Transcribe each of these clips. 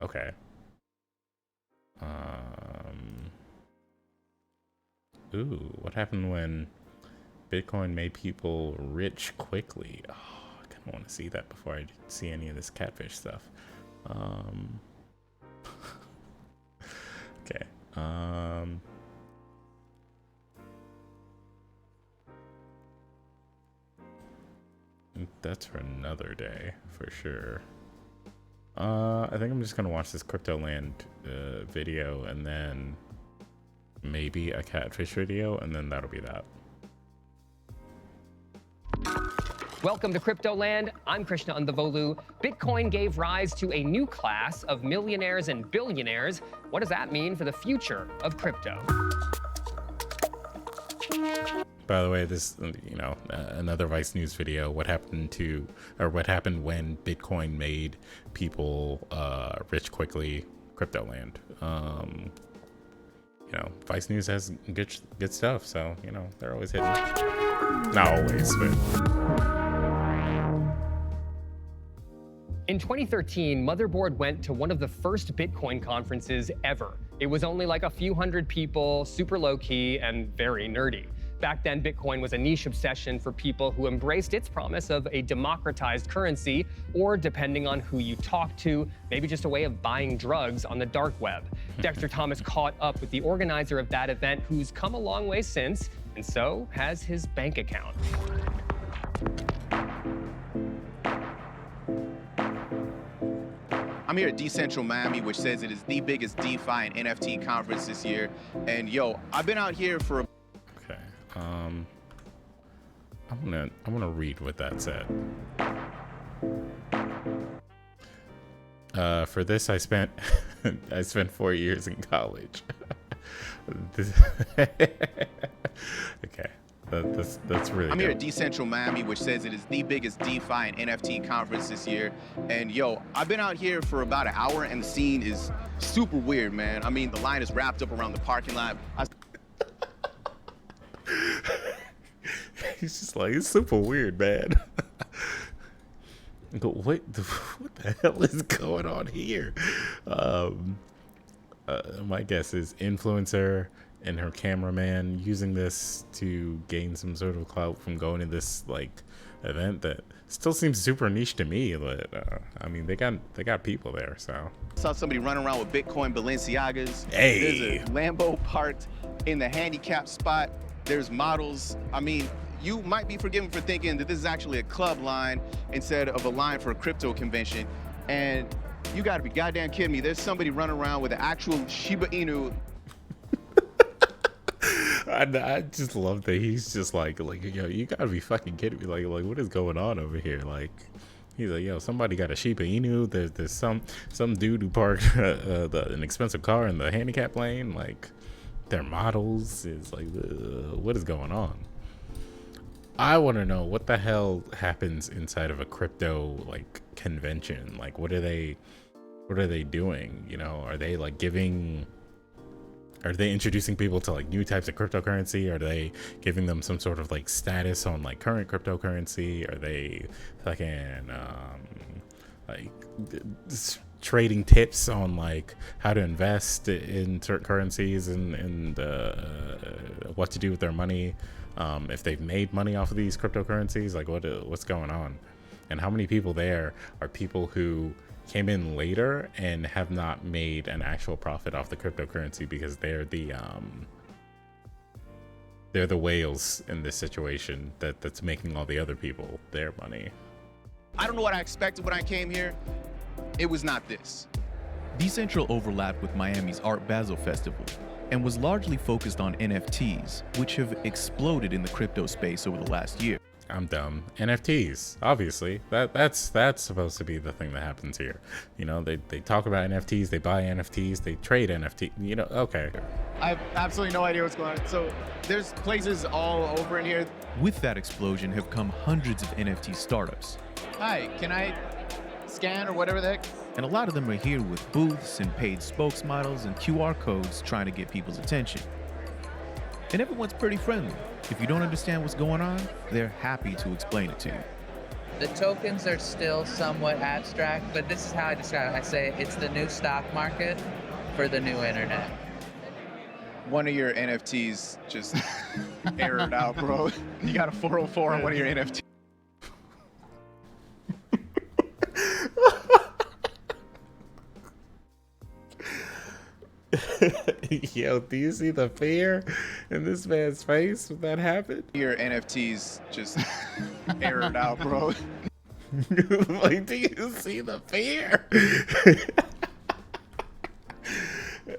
Okay. Ooh, what happened when Bitcoin made people rich quickly? Oh, I kind of want to see that before I see any of this catfish stuff. Okay. That's for another day for sure. I think I'm just gonna watch this Cryptoland video and then maybe a catfish video, and then that'll be that. Welcome to Cryptoland. I'm Krishna Andavolu. Bitcoin gave rise to a new class of millionaires and billionaires. What does that mean for the future of crypto? By the way, this, another Vice News video. What happened when Bitcoin made people rich quickly? Cryptoland. Vice News has good stuff, so they're always hitting. Not always, but. In 2013, Motherboard went to one of the first Bitcoin conferences ever. It was only like a few hundred people, super low-key, and very nerdy. Back then, Bitcoin was a niche obsession for people who embraced its promise of a democratized currency, or depending on who you talk to, maybe just a way of buying drugs on the dark web. Dexter Thomas caught up with the organizer of that event, who's come a long way since, and so has his bank account. I'm here at Decentral Miami, which says it is the biggest DeFi and NFT conference this year. And yo, I've been out here for Okay. I'm gonna read what that said. For this, I spent 4 years in college. Okay. That's really I'm here dope. at Decentral Miami, which says it is the biggest DeFi and NFT conference this year. And yo, I've been out here for about an hour and the scene is super weird, man. I mean, the line is wrapped up around the parking lot. He's just like, it's super weird, man. What the hell is going on here? My guess is influencer and her cameraman using this to gain some sort of clout from going to this event that still seems super niche to me, but I mean they got people there, so. Saw somebody running around with Bitcoin Balenciagas. Hey. There's a Lambo parked in the handicap spot. There's models. I mean, you might be forgiven for thinking that this is actually a club line instead of a line for a crypto convention. And you gotta be goddamn kidding me. There's somebody running around with an actual Shiba Inu. I just love that he's just like, yo, you gotta be fucking kidding me. Like, what is going on over here? Like, he's like, yo, somebody got a Shiba Inu. There's some dude who parked an expensive car in the handicap lane. Like, their models is like, what is going on? I want to know what the hell happens inside of a crypto convention. Like, what are they doing? Are they are they introducing people to new types of cryptocurrency? Are they giving them some sort of status on current cryptocurrency? Are they fucking trading tips on how to invest in certain currencies and what to do with their money? If they've made money off of these cryptocurrencies, what's going on? And how many people there are people who came in later and have not made an actual profit off the cryptocurrency because they're the whales in this situation that's making all the other people their money. I don't know what I expected when I came here. It was not this. Decentral overlapped with Miami's Art Basel Festival and was largely focused on NFTs, which have exploded in the crypto space over the last year. I'm dumb. NFTs, obviously. That's supposed to be the thing that happens here. They talk about NFTs, they buy NFTs, they trade NFT. Okay. I have absolutely no idea what's going on. So there's places all over in here. With that explosion have come hundreds of NFT startups. Hi, can I scan or whatever the heck? And a lot of them are here with booths and paid spokesmodels and QR codes trying to get people's attention. And everyone's pretty friendly. If you don't understand what's going on, they're happy to explain it to you. The tokens are still somewhat abstract, but this is how I describe it. I say it's the new stock market for the new internet. One of your NFTs just errored out, bro. You got a 404 on one of your NFTs. Yo, do you see the fear in this man's face when that happened? Your NFTs just errored out, bro. Like, do you see the fear?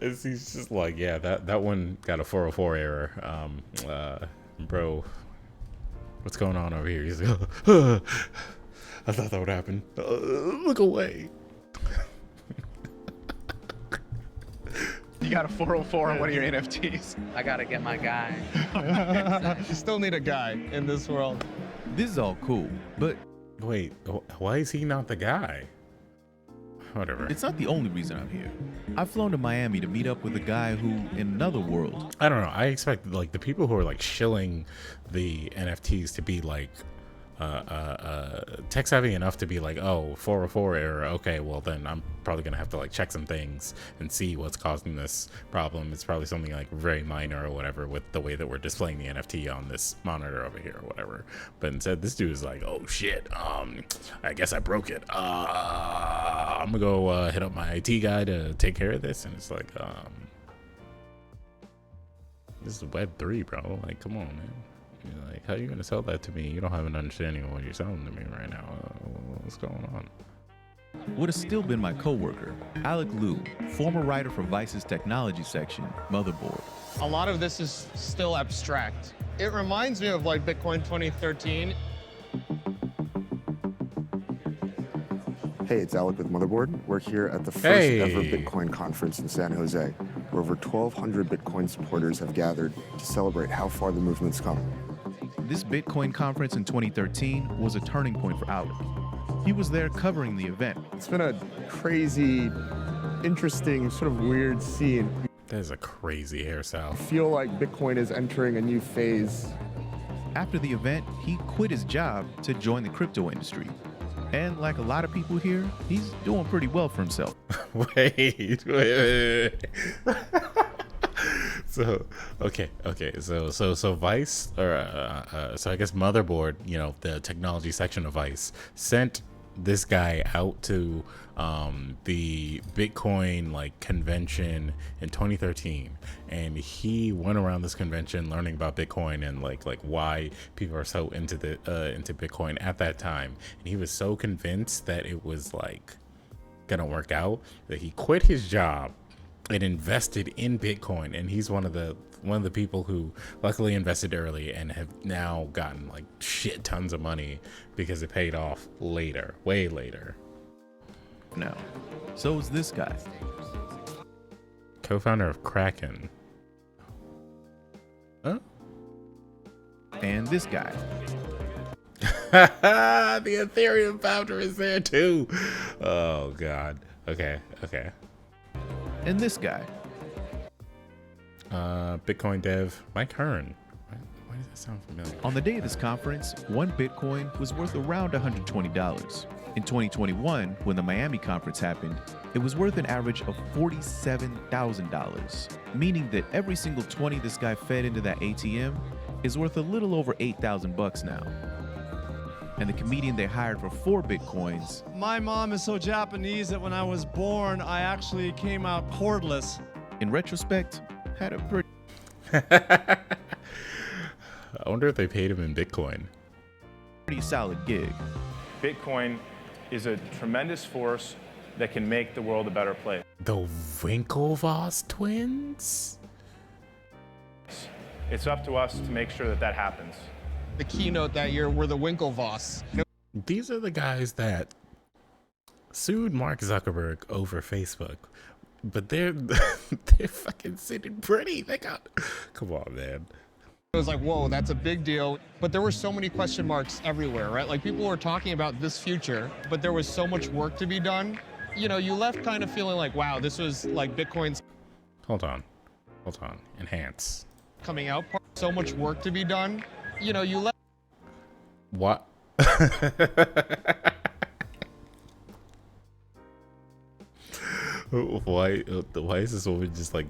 He's just like, yeah, that one got a 404 error. Bro, what's going on over here? He's like, I thought that would happen. Look away. You got a 404 on one of your NFTs. I gotta get my guy. You still need a guy in this world. This is all cool, but Wait, why is he not the guy? Whatever. it's not the only reason I'm here. I've flown to Miami to meet up with a guy who, in another world, I don't know. I expect like the people who are like shilling the NFTs to be like tech savvy enough to be like, oh, 404 error. Okay, well then I'm probably gonna have to like check some things and see what's causing this problem. It's probably something like very minor or whatever with the way that we're displaying the NFT on this monitor over here or whatever. But instead, this dude is like, oh shit, I guess I broke it. I'm gonna go hit up my IT guy to take care of this. And it's like, this is Web 3, bro. Like, come on, man. You're like, how are you gonna sell that to me? You don't have an understanding of what you're selling to me right now. What's going on? would have still been my coworker, Alec Liu, former writer for Vice's technology section, Motherboard. A lot of this is still abstract. It reminds me of like Bitcoin 2013. Hey, it's Alec with Motherboard. We're here at the first ever Bitcoin conference in San Jose, where over 1,200 Bitcoin supporters have gathered to celebrate how far the movement's come. This Bitcoin conference in 2013 was a turning point for Alec. He was there covering the event. It's been a crazy, interesting, sort of weird scene. That is a crazy hairstyle. I feel like Bitcoin is entering a new phase. After the event, he quit his job to join the crypto industry. And like a lot of people here, he's doing pretty well for himself. wait. So so Vice, or so I guess Motherboard, you know, the technology section of Vice, sent this guy out to the Bitcoin like convention in 2013, and he went around this convention learning about Bitcoin and like why people are so into Bitcoin at that time. And he was so convinced that it was like gonna work out that he quit his job and invested in Bitcoin. And he's one of the people who luckily invested early and have now gotten like shit tons of money because it paid off later, way later. Now, so is this guy. Co-founder of Kraken. Huh? And this guy. The Ethereum founder is there too. Oh God. Okay. And this guy. Bitcoin dev Mike Hearn. Why does that sound familiar? On the day of this conference, one Bitcoin was worth around $120. In 2021, when the Miami conference happened, it was worth an average of $47,000, meaning that every single 20 this guy fed into that ATM is worth a little over $8,000 now. And the comedian they hired for 4 Bitcoins. My mom is so Japanese that when I was born, I actually came out cordless. In retrospect, had a pretty I wonder if they paid him in Bitcoin. solid gig. Bitcoin is a tremendous force that can make the world a better place. The Winklevoss twins? It's up to us to make sure that that happens. The keynote that year were the Winklevoss. These are the guys that sued Mark Zuckerberg over Facebook, but they're fucking sitting pretty. They got, come on, man. It was like, whoa, that's a big deal. But there were so many question marks everywhere, right? Like people were talking about this future, but there was so much work to be done. You know, you left kind of feeling like, wow, this was like Bitcoin's Hold on. Enhance. coming out part. So much work to be done. You know, you left. What? Why is this woman just like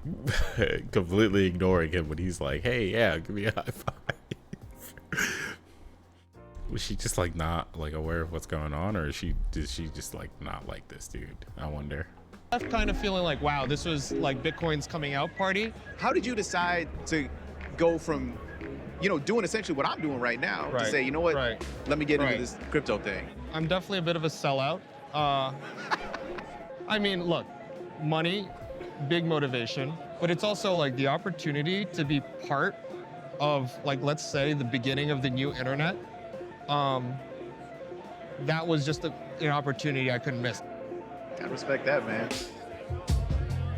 completely ignoring him when he's like, hey, yeah, give me a high five? Was she just like not like aware of what's going on, or did she just like not like this dude? I wonder. I'm kind of feeling like, wow, this was like Bitcoin's coming out party. How did you decide to go from, doing essentially what I'm doing right now to say, you know what, let me get into this crypto thing? I'm definitely a bit of a sellout. I mean, look, money, big motivation, but it's also like the opportunity to be part of, like, let's say the beginning of the new internet. That was just an opportunity I couldn't miss. I respect that, man.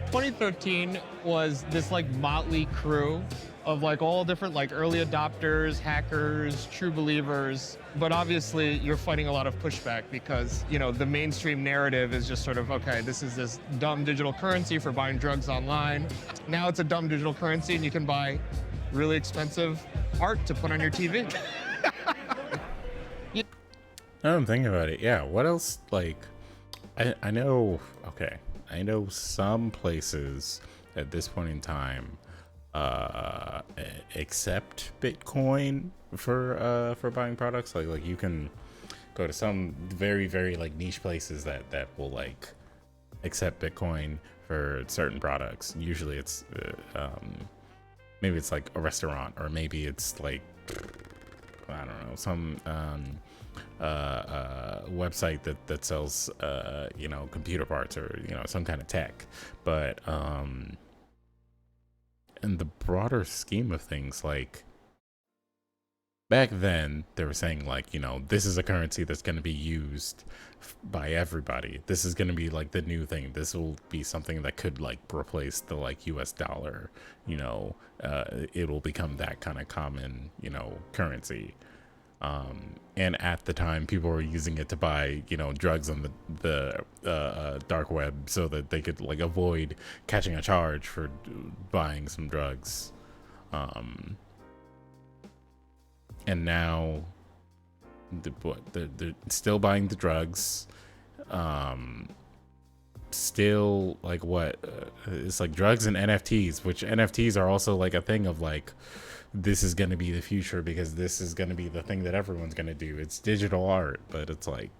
2013 was this like motley crew of like all different like early adopters, hackers, true believers. But obviously you're fighting a lot of pushback because, the mainstream narrative is just sort of, okay, this is this dumb digital currency for buying drugs online. Now it's a dumb digital currency and you can buy really expensive art to put on your TV. I'm thinking about it. Yeah. What else? Like, I know. Okay. I know some places at this point in time accept Bitcoin for buying products. Like you can go to some very, very like niche places that will like accept Bitcoin for certain products. Usually it's maybe it's like a restaurant, or maybe it's like, I don't know, some website that sells computer parts, or some kind of tech. But in the broader scheme of things, like back then they were saying like, this is a currency that's going to be used by everybody. This is going to be like the new thing. This will be something that could like replace the like US dollar. It will become that kind of common currency. And at the time, people were using it to buy, drugs on the dark web, so that they could like avoid catching a charge for buying some drugs. And now, they're still buying the drugs. Still like it's like drugs and NFTs, which NFTs are also like a thing of like, this is going to be the future because this is going to be the thing that everyone's going to do. It's digital art, but it's like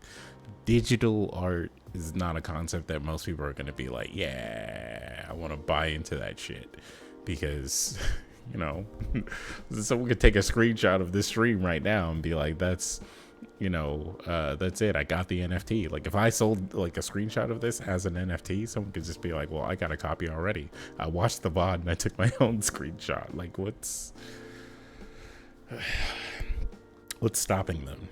digital art is not a concept that most people are going to be like, yeah, I want to buy into that shit, because someone could take a screenshot of this stream right now and be like, that's it, I got the NFT. Like if I sold like a screenshot of this as an NFT, someone could just be like, well, I got a copy already. I watched the VOD and I took my own screenshot. Like what's stopping them?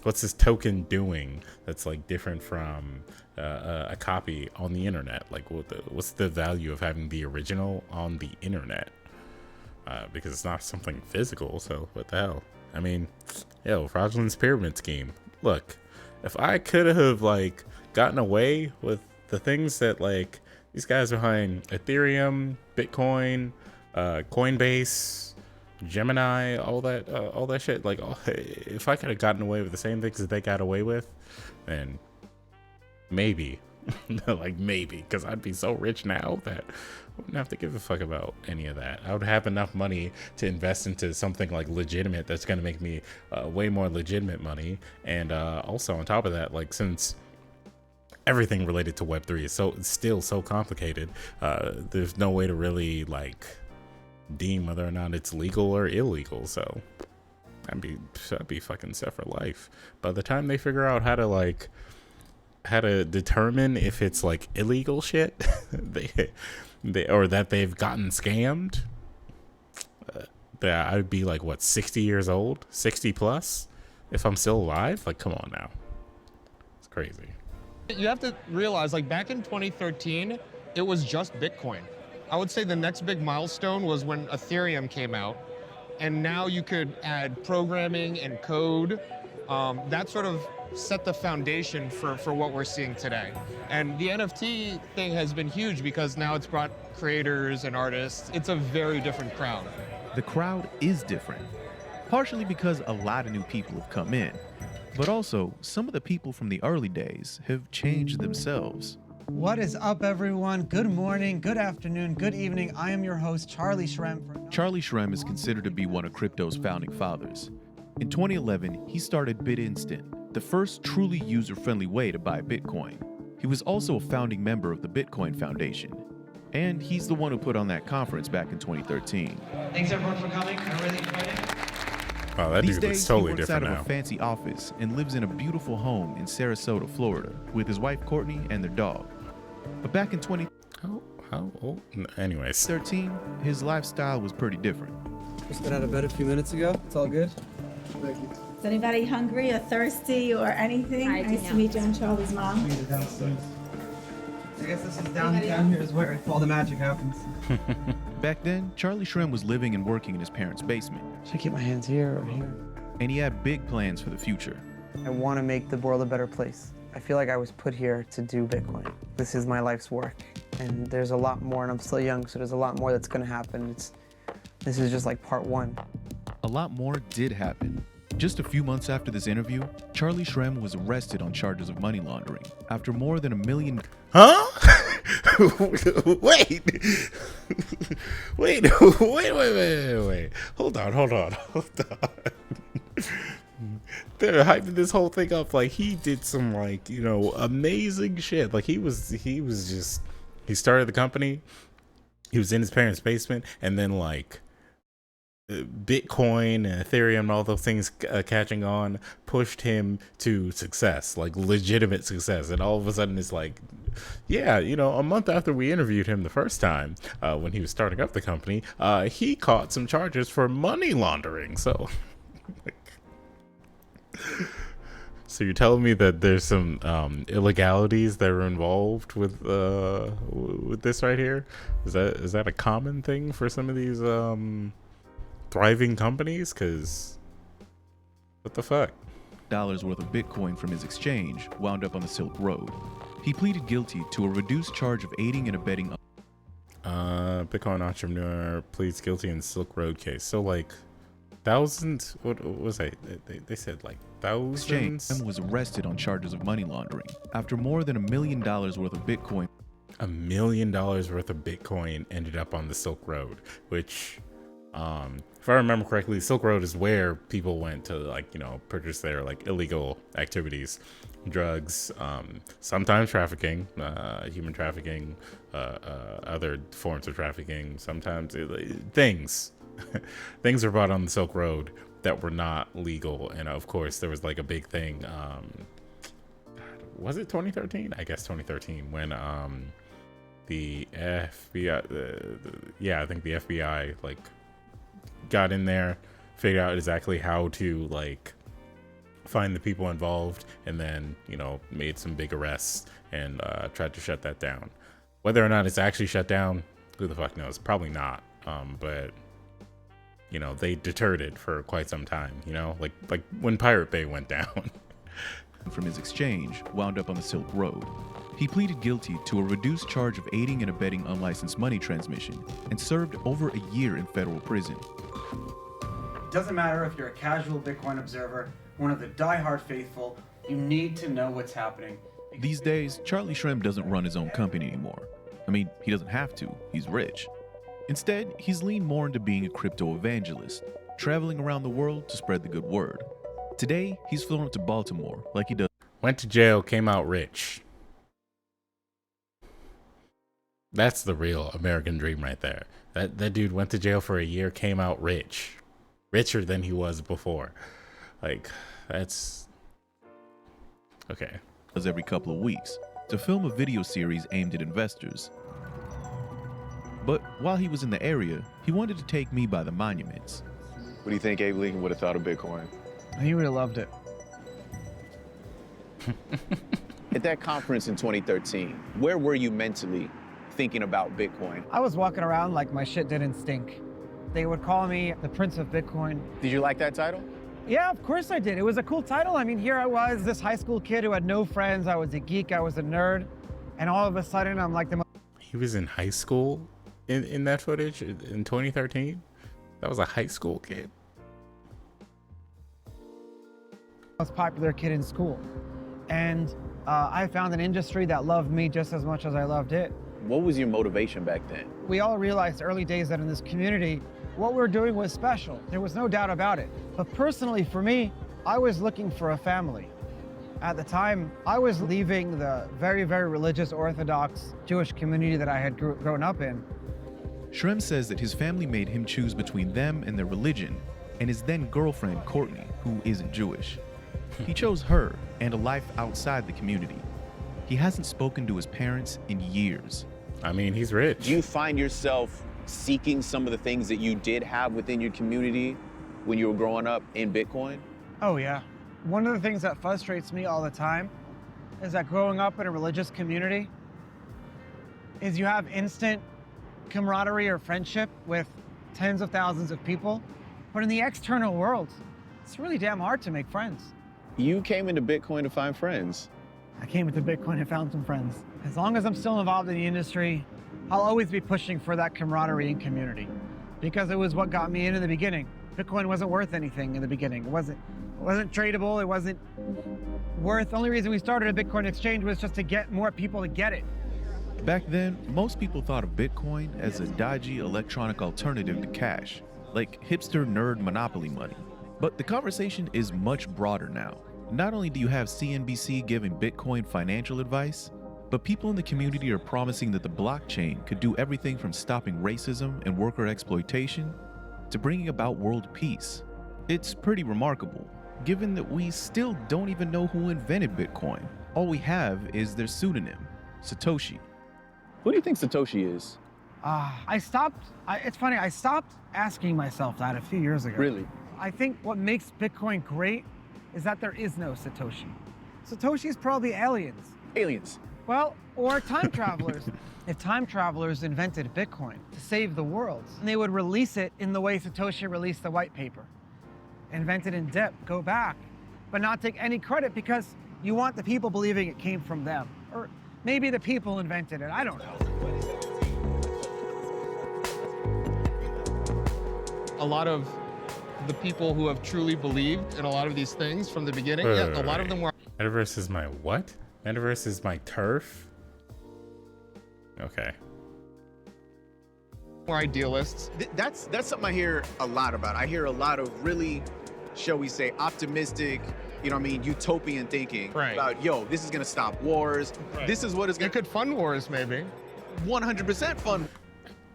What's this token doing that's like different from a copy on the internet? Like what's the value of having the original on the internet? Because it's not something physical, so what the hell? I mean, fraudulent pyramid scheme. Look, if I could have like gotten away with the things that like these guys behind Ethereum, Bitcoin, Coinbase, Gemini, all that shit, like if I could have gotten away with the same things that they got away with, then maybe, because I'd be so rich now that I wouldn't have to give a fuck about any of that. I would have enough money to invest into something like legitimate that's going to make me way more legitimate money. And also on top of that, like since everything related to Web3 is still so complicated, there's no way to really like deem whether or not it's legal or illegal. So I'd be fucking set for life. By the time they figure out how to determine if it's like illegal shit, or that they've gotten scammed, that I'd be like, what, 60 years old, 60 plus, if I'm still alive? Like, come on now, it's crazy. You have to realize, like back in 2013, it was just Bitcoin. I would say the next big milestone was when Ethereum came out, and now you could add programming and code. That sort of set the foundation for what we're seeing today. And the NFT thing has been huge because now it's brought creators and artists. It's a very different crowd. The crowd is different, partially because a lot of new people have come in. But also, some of the people from the early days have changed themselves. What is up, everyone? Good morning, good afternoon, good evening. I am your host, Charlie Shrem. Charlie Shrem is considered to be one of crypto's founding fathers. In 2011, he started BitInstant, the first truly user-friendly way to buy Bitcoin. He was also a founding member of the Bitcoin Foundation. And he's the one who put on that conference back in 2013. Thanks, everyone, for coming. I really enjoyed it. Wow, that These dude days, looks totally he works different out of now. a fancy office and lives in a beautiful home in Sarasota, Florida, with his wife Courtney and their dog. But back in 2013, How old? Anyways. his lifestyle was pretty different. Just got out of bed a few minutes ago. It's all good. Thank you. Is anybody hungry or thirsty or anything? Nice to meet you, I'm Charlie's mom. I guess this is down here is where all the magic happens. Back then, Charlie Shrem was living and working in his parents' basement. Should I keep my hands here or here? And he had big plans for the future. I want to make the world a better place. I feel like I was put here to do Bitcoin. This is my life's work. And there's a lot more, and I'm still young, so there's a lot more that's going to happen. This is just like part one. A lot more did happen. Just a few months after this interview, Charlie Shrem was arrested on charges of money laundering after more than $1 million. Huh? Wait. Wait. Hold on. They're hyping this whole thing up like he did some, like, you know, amazing shit. Like he started the company, he was in his parents' basement, and then like Bitcoin and Ethereum and all those things catching on pushed him to success, like legitimate success. And all of a sudden it's like, yeah, you know, a month after we interviewed him the first time, when he was starting up the company, he caught some charges for money laundering. So so you're telling me that there's some illegalities that are involved with this right here? Is that a common thing for some of these thriving companies? Because what the fuck? Dollars worth of Bitcoin from his exchange wound up on the Silk Road. He pleaded guilty to a reduced charge of aiding and abetting. Bitcoin entrepreneur pleads guilty in Silk Road case. So like thousands. What was they said like thousands. And was arrested on charges of money laundering after more than $1 million worth of Bitcoin. $1 million worth of Bitcoin ended up on the Silk Road, which, if I remember correctly, Silk Road is where people went to, like, you know, purchase their like illegal activities, drugs, sometimes trafficking, human trafficking, other forms of trafficking. Sometimes things are bought on the Silk Road that were not legal. And of course, there was like a big thing. Was it 2013? I guess 2013 when the FBI, I think the FBI like got in there, figured out exactly how to like find the people involved, and then, you know, made some big arrests and tried to shut that down. Whether or not it's actually shut down, who the fuck knows? Probably not. But you know, they deterred it for quite some time. You know, like when Pirate Bay went down. From his exchange wound up on the Silk Road. He pleaded guilty to a reduced charge of aiding and abetting unlicensed money transmission and served over a year in federal prison. Doesn't matter if you're a casual Bitcoin observer, one of the die-hard faithful, you need to know what's happening. These days, Charlie Shrem doesn't run his own company anymore. I mean, he doesn't have to, he's rich. Instead, he's leaned more into being a crypto evangelist, traveling around the world to spread the good word. Today, he's flown up to Baltimore like he does. Went to jail, came out rich. That's the real American dream right there. That dude went to jail for a year, came out rich. Richer than he was before. Like, that's okay. Does every couple of weeks to film a video series aimed at investors. But while he was in the area, he wanted to take me by the monuments. What do you think Abe Lincoln would have thought of Bitcoin? He would have loved it. At that conference in 2013, where were you mentally thinking about Bitcoin? I was walking around like my shit didn't stink. They would call me the Prince of Bitcoin. Did you like that title? Yeah, of course I did. It was a cool title. I mean, here I was, this high school kid who had no friends. I was a geek, I was a nerd. And all of a sudden, I'm like the most... He was in high school in that footage in 2013? That was a high school kid. most popular kid in school. And I found an industry that loved me just as much as I loved it. What was your motivation back then? We all realized early days that in this community, what we're doing was special. There was no doubt about it. But personally, for me, I was looking for a family. At the time, I was leaving the very, very religious Orthodox Jewish community that I had grown up in. Shrem says that his family made him choose between them and their religion, and his then girlfriend, Courtney, who isn't Jewish. He chose her and a life outside the community. He hasn't spoken to his parents in years. I mean, he's rich. Do you find yourself seeking some of the things that you did have within your community when you were growing up in Bitcoin? Oh yeah. One of the things that frustrates me all the time is that growing up in a religious community is you have instant camaraderie or friendship with tens of thousands of people, but in the external world, it's really damn hard to make friends. You came into Bitcoin to find friends. I came into Bitcoin and found some friends. As long as I'm still involved in the industry, I'll always be pushing for that camaraderie and community because it was what got me in the beginning. Bitcoin wasn't worth anything in the beginning. It wasn't tradable. It wasn't worth. The only reason we started a Bitcoin exchange was just to get more people to get it. Back then, most people thought of Bitcoin as a dodgy electronic alternative to cash, like hipster nerd monopoly money. But the conversation is much broader now. Not only do you have CNBC giving Bitcoin financial advice, but people in the community are promising that the blockchain could do everything from stopping racism and worker exploitation to bringing about world peace. It's pretty remarkable, given that we still don't even know who invented Bitcoin. All we have is their pseudonym, Satoshi. Who do you think Satoshi is? It's funny, I stopped asking myself that a few years ago. Really? I think what makes Bitcoin great is that there is no Satoshi. Satoshi is probably aliens. Aliens? Well, or time travelers. If time travelers invented Bitcoin to save the world, they would release it in the way Satoshi released the white paper. Invent it in depth, go back, but not take any credit because you want the people believing it came from them. Or maybe the people invented it, I don't know. A lot of the people who have truly believed in a lot of these things from the beginning, a lot of them were... Metaverse is my what? Metaverse is my turf? Okay. More idealists. That's something I hear a lot about. I hear a lot of really, shall we say, optimistic, you know what I mean, utopian thinking about, yo, this is gonna stop wars. This is what is gonna... It could fund wars, maybe. 100% fund.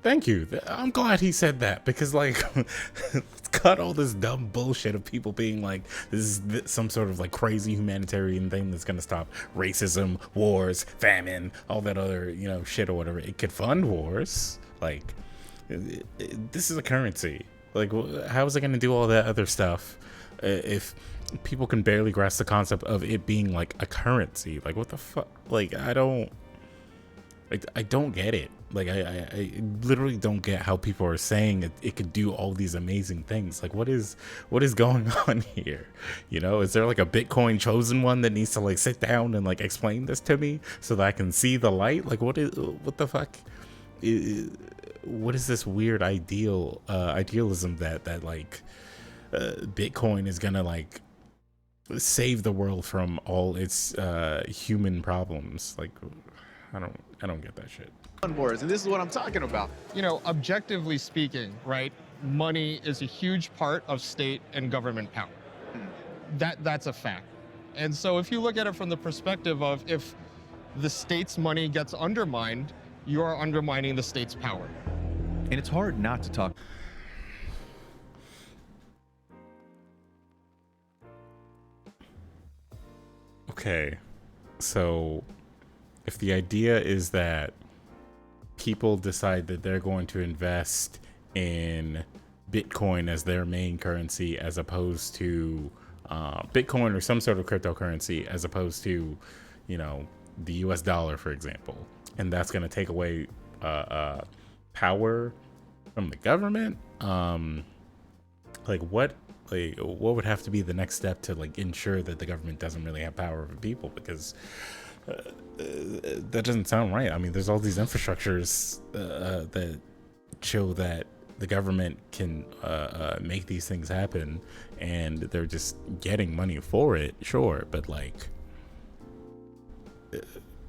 Thank you. I'm glad he said that because, like, cut all this dumb bullshit of people being like, this is some sort of like crazy humanitarian thing that's gonna stop racism, wars, famine, all that other, you know, shit or whatever. It could fund wars. Like, this is a currency. Like, how is it gonna do all that other stuff if people can barely grasp the concept of it being like a currency? Like, what the fuck? Like, I don't get it. Like, I literally don't get how people are saying it could do all these amazing things. Like, what is going on here? You know, is there like a Bitcoin chosen one that needs to like sit down and like explain this to me so that I can see the light? Like, what the fuck? What is this weird idealism that like Bitcoin is gonna like save the world from all its human problems? Like, I don't get that shit. Wars, and this is what I'm talking about. You know, objectively speaking, right, money is a huge part of state and government power. That's a fact. And so if you look at it from the perspective of if the state's money gets undermined, you are undermining the state's power. And it's hard not to talk. Okay, so if the idea is that people decide that they're going to invest in Bitcoin as their main currency as opposed to Bitcoin or some sort of cryptocurrency as opposed to, you know, the US dollar, for example, and that's going to take away power from the government, like what would have to be the next step to like ensure that the government doesn't really have power over people? Because that doesn't sound right. I mean, there's all these infrastructures that show that the government can make these things happen, and they're just getting money for it, sure, but like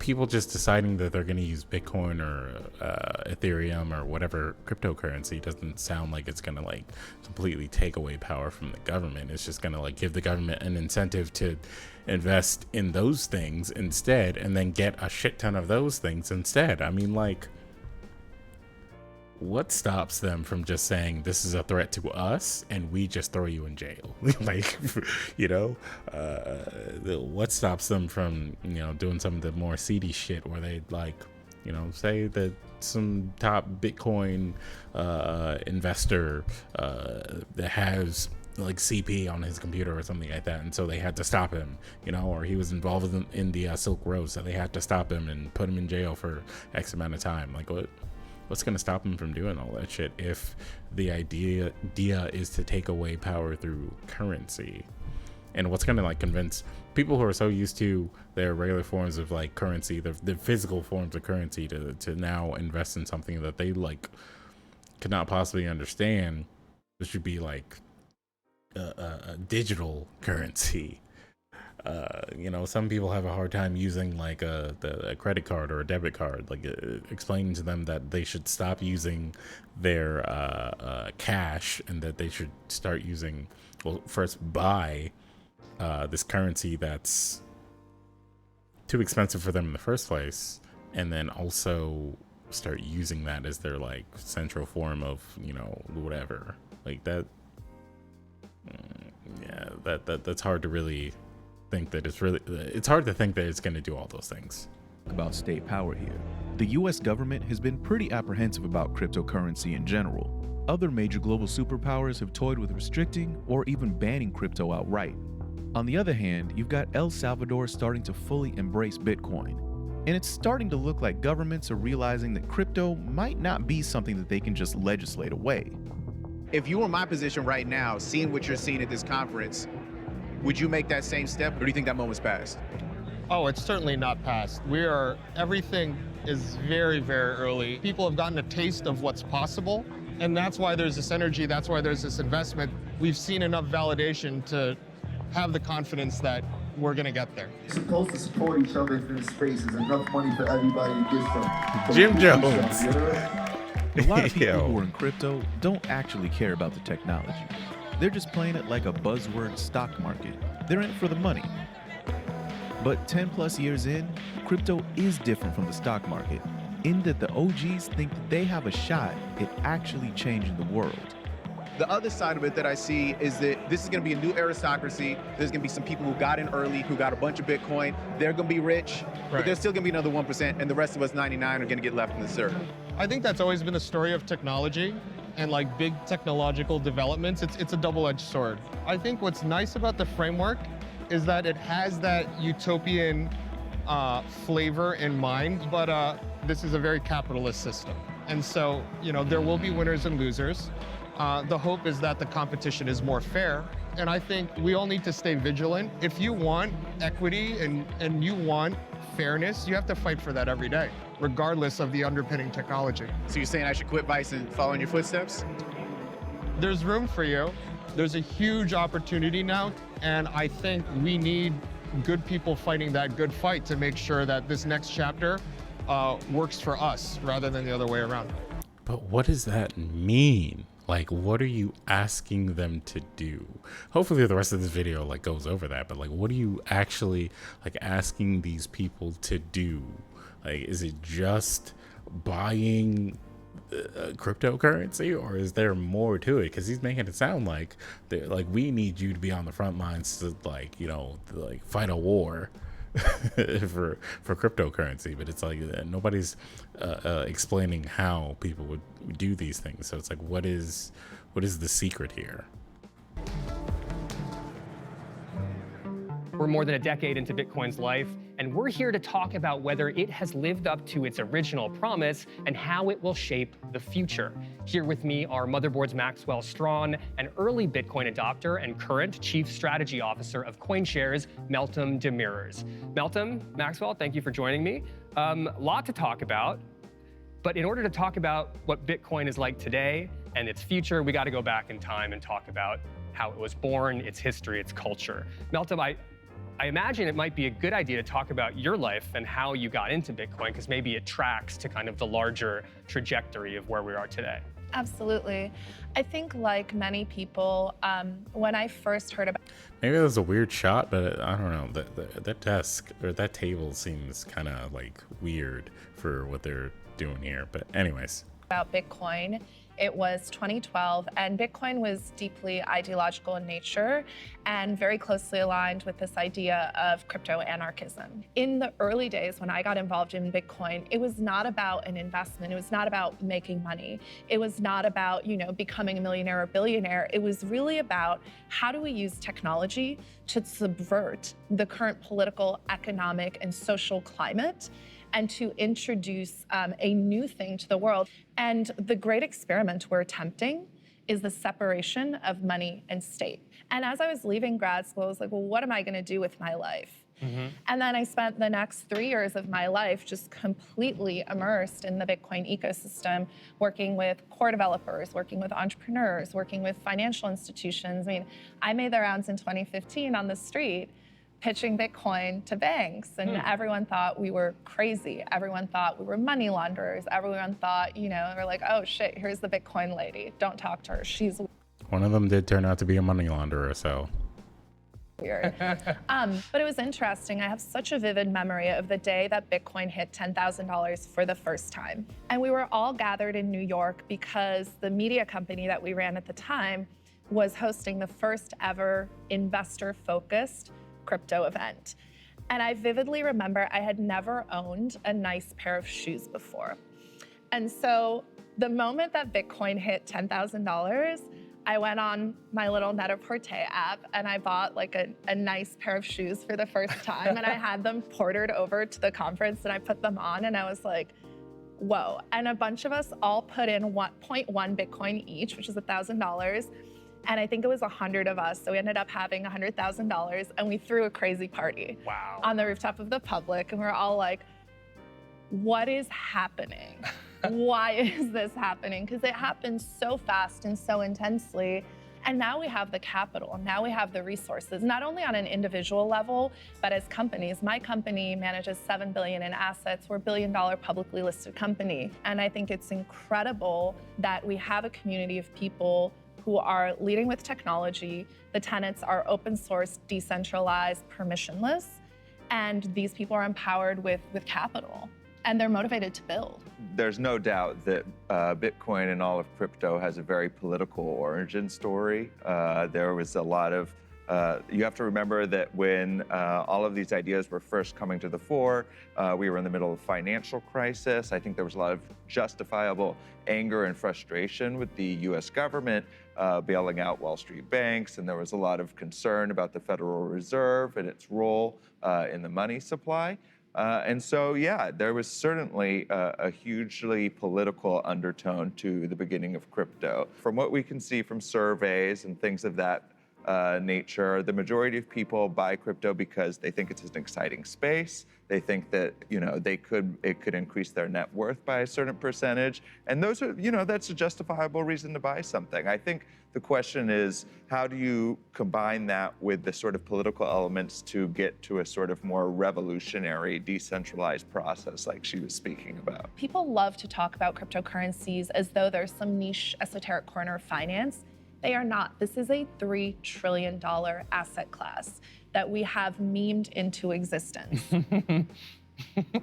people just deciding that they're going to use Bitcoin or Ethereum or whatever cryptocurrency doesn't sound like it's going to like completely take away power from the government. It's just going to like give the government an incentive to invest in those things instead, and then get a shit ton of those things instead. I mean, like, what stops them from just saying this is a threat to us and we just throw you in jail? Like, you know, what stops them from, you know, doing some of the more seedy shit where they like, you know, say that some top Bitcoin investor that has like CP on his computer or something like that, and so they had to stop him, you know, or he was involved in the Silk Road, so they had to stop him and put him in jail for X amount of time. Like, what's going to stop him from doing all that shit if the idea is to take away power through currency? And what's going to like convince people who are so used to their regular forms of like currency, the physical forms of currency, to now invest in something that they like could not possibly understand, which should be like a digital currency. You know, some people have a hard time using like a credit card or a debit card, like explaining to them that they should stop using their cash and that they should start using, well, first buy this currency that's too expensive for them in the first place, and then also start using that as their like central form of, you know, whatever, like that. Yeah, that's hard to really think that it's hard to think that it's going to do all those things. About state power here. The US government has been pretty apprehensive about cryptocurrency in general. Other major global superpowers have toyed with restricting or even banning crypto outright. On the other hand, you've got El Salvador starting to fully embrace Bitcoin. And it's starting to look like governments are realizing that crypto might not be something that they can just legislate away. If you were in my position right now, seeing what you're seeing at this conference, would you make that same step, or do you think that moment's passed? Oh, it's certainly not past. Everything is very, very early. People have gotten a taste of what's possible, and that's why there's this energy, that's why there's this investment. We've seen enough validation to have the confidence that we're gonna get there. You're supposed to support each other in this space. There's enough money for everybody to get some. Jim Jones. A lot of people who are in crypto don't actually care about the technology. They're just playing it like a buzzword stock market. They're in it for the money. But 10 plus years in, crypto is different from the stock market in that the OGs think that they have a shot at actually changing the world. The other side of it that I see is that this is going to be a new aristocracy. There's going to be some people who got in early, who got a bunch of Bitcoin. They're going to be rich, but there's still going to be another 1%, and the rest of us 99 are going to get left in the dirt. I think that's always been the story of technology and like big technological developments. It's a double-edged sword. I think what's nice about the framework is that it has that utopian flavor in mind, but this is a very capitalist system. And so, you know, there will be winners and losers. The hope is that the competition is more fair. And I think we all need to stay vigilant. If you want equity and you want fairness, you have to fight for that every day, regardless of the underpinning technology. So you're saying I should quit Vice and follow in your footsteps? There's room for you. There's a huge opportunity now, and I think we need good people fighting that good fight to make sure that this next chapter works for us rather than the other way around. But what does that mean? Like, what are you asking them to do? Hopefully the rest of this video like goes over that, but like, what are you actually like asking these people to do? Like, is it just buying cryptocurrency, or is there more to it? Because he's making it sound like we need you to be on the front lines to like, you know, to, like fight a war for cryptocurrency, but it's like nobody's explaining how people would do these things. So it's like, what is the secret here? We're more than a decade into Bitcoin's life, and we're here to talk about whether it has lived up to its original promise and how it will shape the future. Here with me are Motherboard's Maxwell Strawn, an early Bitcoin adopter and current Chief Strategy Officer of CoinShares, Meltem Demirors. Meltem, Maxwell, thank you for joining me. Lot to talk about. But in order to talk about what Bitcoin is like today and its future, we got to go back in time and talk about how it was born, its history, its culture. Meltem, I imagine it might be a good idea to talk about your life and how you got into Bitcoin, because maybe it tracks to kind of the larger trajectory of where we are today. Absolutely. I think like many people, when I first heard about... Maybe that was a weird shot, but I don't know. That desk or that table seems kind of like weird for what they're doing here. But anyways. About Bitcoin, it was 2012, and Bitcoin was deeply ideological in nature and very closely aligned with this idea of crypto anarchism. In the early days when I got involved in Bitcoin, it was not about an investment. It was not about making money. It was not about, becoming a millionaire or billionaire. It was really about how do we use technology to subvert the current political, economic, and social climate, and to introduce a new thing to the world. And the great experiment we're attempting is the separation of money and state. And as I was leaving grad school, I was like, well, what am I gonna do with my life? And then I spent the next 3 years of my life just completely immersed in the Bitcoin ecosystem, working with core developers, working with entrepreneurs, working with financial institutions. I mean, I made the rounds in 2015 on the street, pitching Bitcoin to banks, and everyone thought we were crazy. Everyone thought we were money launderers. Everyone thought, we're like, oh shit, here's the Bitcoin lady. Don't talk to her. She's One of them did turn out to be a money launderer, so. weird. But it was interesting. I have such a vivid memory of the day that Bitcoin hit $10,000 for the first time. And we were all gathered in New York because the media company that we ran at the time was hosting the first ever investor-focused crypto event. And I vividly remember I had never owned a nice pair of shoes before. And so the moment that Bitcoin hit $10,000, I went on my little Net-a-Porter app and I bought like a nice pair of shoes for the first time. And I had them portered over to the conference and I put them on and I was like, whoa. And a bunch of us all put in 1.1 Bitcoin each, which is $1,000. And I think it was 100 of us. So we ended up having $100,000 and we threw a crazy party on the rooftop of the Public. And we were all like, what is happening? Why is this happening? Because it happened so fast and so intensely. And now we have the capital, now we have the resources, not only on an individual level, but as companies. My company manages $7 billion in assets. We're $1 billion publicly listed company. And I think it's incredible that we have a community of people who are leading with technology. The tenets are open source, decentralized, permissionless, and these people are empowered with capital, and they're motivated to build. There's no doubt that Bitcoin and all of crypto has a very political origin story. There was a lot of, you have to remember that when all of these ideas were first coming to the fore, we were in the middle of a financial crisis. I think there was a lot of justifiable anger and frustration with the US government bailing out Wall Street banks, and there was a lot of concern about the Federal Reserve and its role in the money supply. And so, yeah, there was certainly a hugely political undertone to the beginning of crypto. From what we can see from surveys and things of that nature, the majority of people buy crypto because they think it's an exciting space. They think that, it could increase their net worth by a certain percentage. And those are, that's a justifiable reason to buy something. I think the question is, how do you combine that with the sort of political elements to get to a sort of more revolutionary, decentralized process like she was speaking about? People love to talk about cryptocurrencies as though there's some niche esoteric corner of finance. They are not. This is a $3 trillion asset class that we have memed into existence.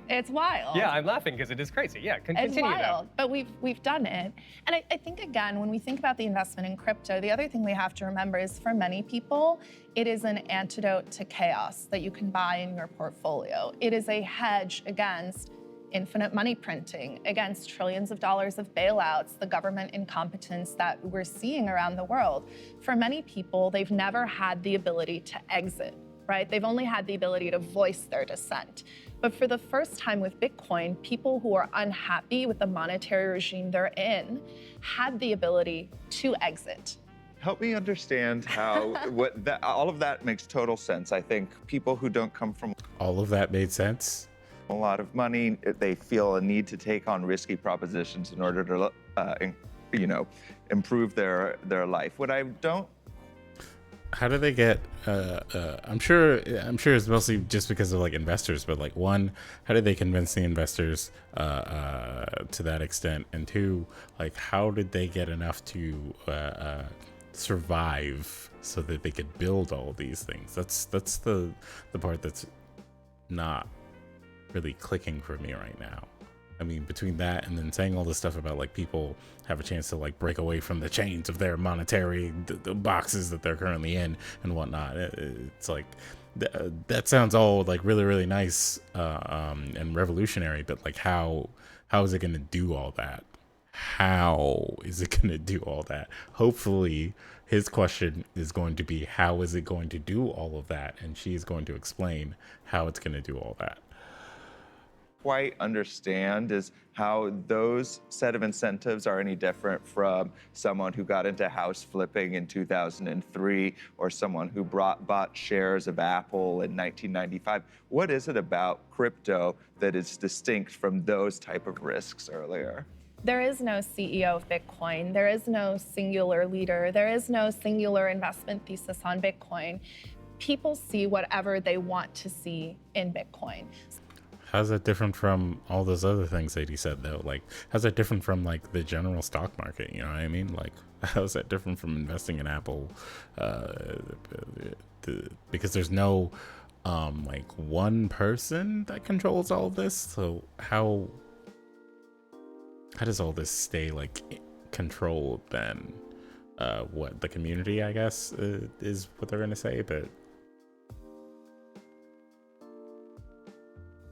It's wild. Yeah, I'm laughing because it is crazy. Yeah, continue. It's wild, but we've done it. And I think, again, when we think about the investment in crypto, the other thing we have to remember is for many people, it is an antidote to chaos that you can buy in your portfolio. It is a hedge against infinite money printing, against trillions of dollars of bailouts, the government incompetence that we're seeing around the world. For many people, they've never had the ability to exit, right? They've only had the ability to voice their dissent. But for the first time with Bitcoin, people who are unhappy with the monetary regime they're in had the ability to exit. Help me understand how all of that makes total sense. I think people who don't come from... All of that made sense? a lot of money. They feel a need to take on risky propositions in order to, improve their life. What I don't. How do they get? I'm sure it's mostly just because of like investors, but like one, how did they convince the investors to that extent? And two, like how did they get enough to survive so that they could build all these things? That's the part that's not really clicking for me right now. I mean, between that and then saying all this stuff about like people have a chance to like break away from the chains of their monetary the boxes that they're currently in and whatnot, it's like that sounds all like really, really nice and revolutionary, but like how is it going to do all that? How is it going to do all that? Hopefully his question is going to be, how is it going to do all of that? And she's going to explain how it's going to do all that. Quite understand is how those set of incentives are any different from someone who got into house flipping in 2003 or someone who bought shares of Apple in 1995. What is it about crypto that is distinct from those type of risks earlier? There is no CEO of Bitcoin. There is no singular leader. There is no singular investment thesis on Bitcoin. People see whatever they want to see in Bitcoin. How's that different from all those other things that he said, though? Like, how's that different from, like, the general stock market? You know what I mean? Like, how's that different from investing in Apple? Because there's no, like, one person that controls all of this. So how does all this stay, like, controlled then? What, the community, I guess, is what they're going to say, but...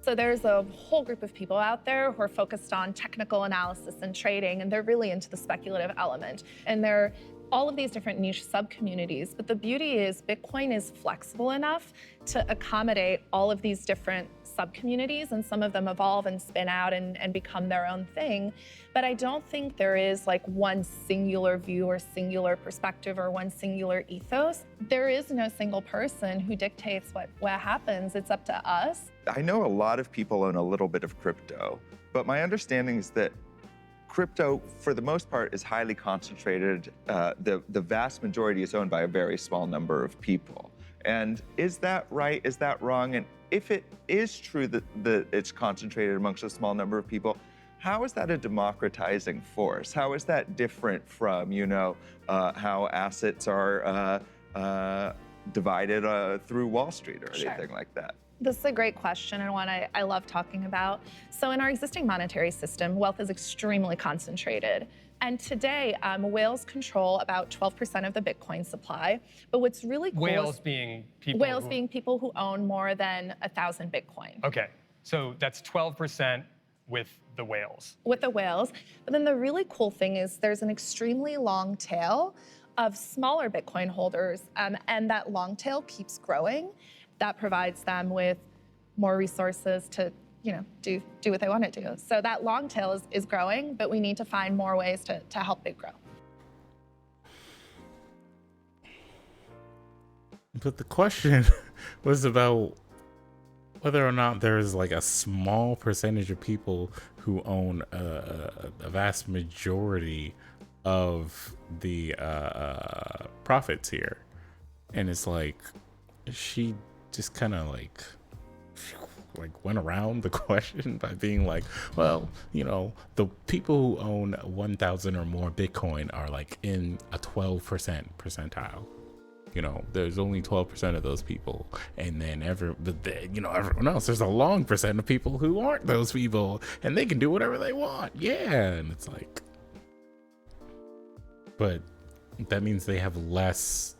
So there's a whole group of people out there who are focused on technical analysis and trading, and they're really into the speculative element. And they're all of these different niche sub-communities. But the beauty is Bitcoin is flexible enough to accommodate all of these different sub-communities, and some of them evolve and spin out and become their own thing. But I don't think there is like one singular view or singular perspective or one singular ethos. There is no single person who dictates what happens. It's up to us. I know a lot of people own a little bit of crypto, but my understanding is that crypto, for the most part, is highly concentrated. The vast majority is owned by a very small number of people. And is that right? Is that wrong? And if it is true that it's concentrated amongst a small number of people, how is that a democratizing force? How is that different from, how assets are divided through Wall Street or anything like that? This is a great question and one I love talking about. So in our existing monetary system, wealth is extremely concentrated. And today, whales control about 12% of the Bitcoin supply. But what's really cool Whales being people being people who own more than 1,000 Bitcoin. Okay, so that's 12% with the whales. With the whales. But then the really cool thing is there's an extremely long tail of smaller Bitcoin holders, and that long tail keeps growing. That provides them with more resources to, do what they want to do. So that long tail is growing, but we need to find more ways to help it grow. But the question was about whether or not there is like a small percentage of people who own a vast majority of the profits here. And it's like, she just kind of like went around the question by being like, well, the people who own 1,000 or more Bitcoin are like in a 12% percentile. There's only 12% of those people, and then everyone else, there's a long percent of people who aren't those people, and they can do whatever they want. Yeah, and it's like, but that means they have less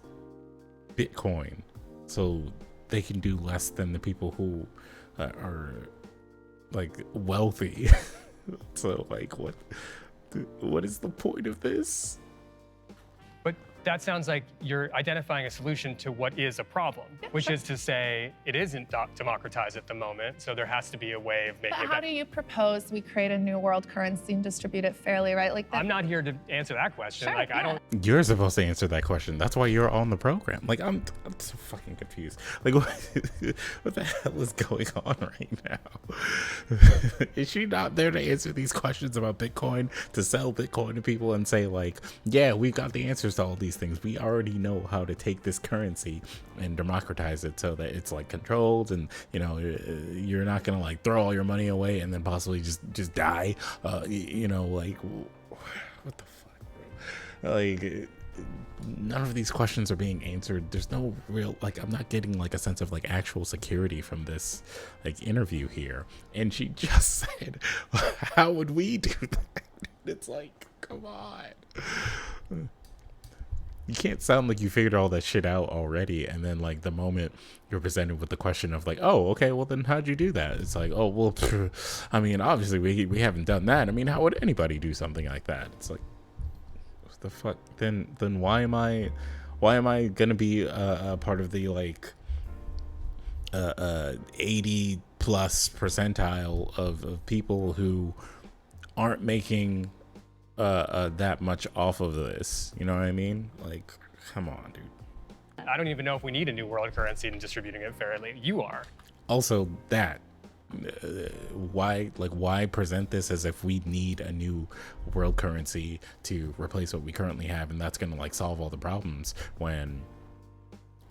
Bitcoin, so they can do less than the people who are like wealthy. So like, what is the point of this? But That sounds like you're identifying a solution to what is a problem, which is to say it isn't democratized at the moment, so there has to be a way of making But it how better. do you propose we create a new world currency and distribute it fairly, right? Like I'm not here to answer that question. Sure, like, I don't. You're supposed to answer that question. That's why you're on the program. Like, I'm so fucking confused. Like, what the hell is going on right now? Is she not there to answer these questions about Bitcoin, to sell Bitcoin to people and say, like, yeah, we've got the answers to all these things. We already know how to take this currency and democratize it so that it's like controlled, and you know, you're not gonna like throw all your money away and then possibly just die. You know, like, what the fuck, bro? Like, none of these questions are being answered. There's no real, like, I'm not getting like a sense of like actual security from this like interview here. And she just said, how would we do that? It's like, come on. You can't sound like you figured all that shit out already, and then like the moment you're presented with the question of like, oh, okay, well then how'd you do that? It's like, oh, well, I mean, obviously we haven't done that. I mean, how would anybody do something like that? It's like, what the fuck? Then why am I gonna be a part of the like 80 plus percentile of people who aren't making that much off of this? You know what I mean? Like, come on, dude. I don't even know if we need a new world currency and distributing it fairly. You are. Also, that why present this as if we need a new world currency to replace what we currently have, and that's gonna like solve all the problems, when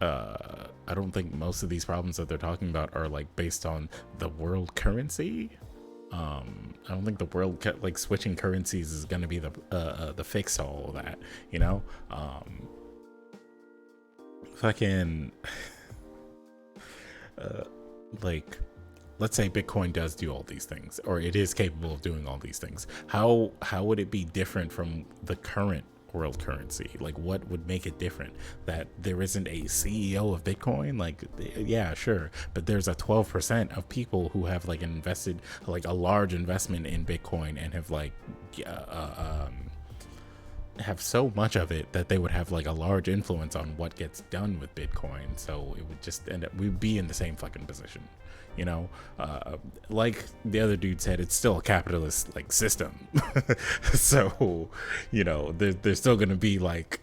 I don't think most of these problems that they're talking about are like based on the world currency. I don't think the world like switching currencies is going to be the fix to all of that, you know. Fucking like, let's say Bitcoin does do all these things, or it is capable of doing all these things. How would it be different from the current world currency? Like, what would make it different? That there isn't a CEO of Bitcoin? Like, yeah, sure, but there's a 12% of people who have like invested like a large investment in Bitcoin and have like have so much of it that they would have like a large influence on what gets done with Bitcoin. So it would just end up, we'd be in the same fucking position, you know. Like the other dude said, it's still a capitalist like system. So, you know, there's still gonna be like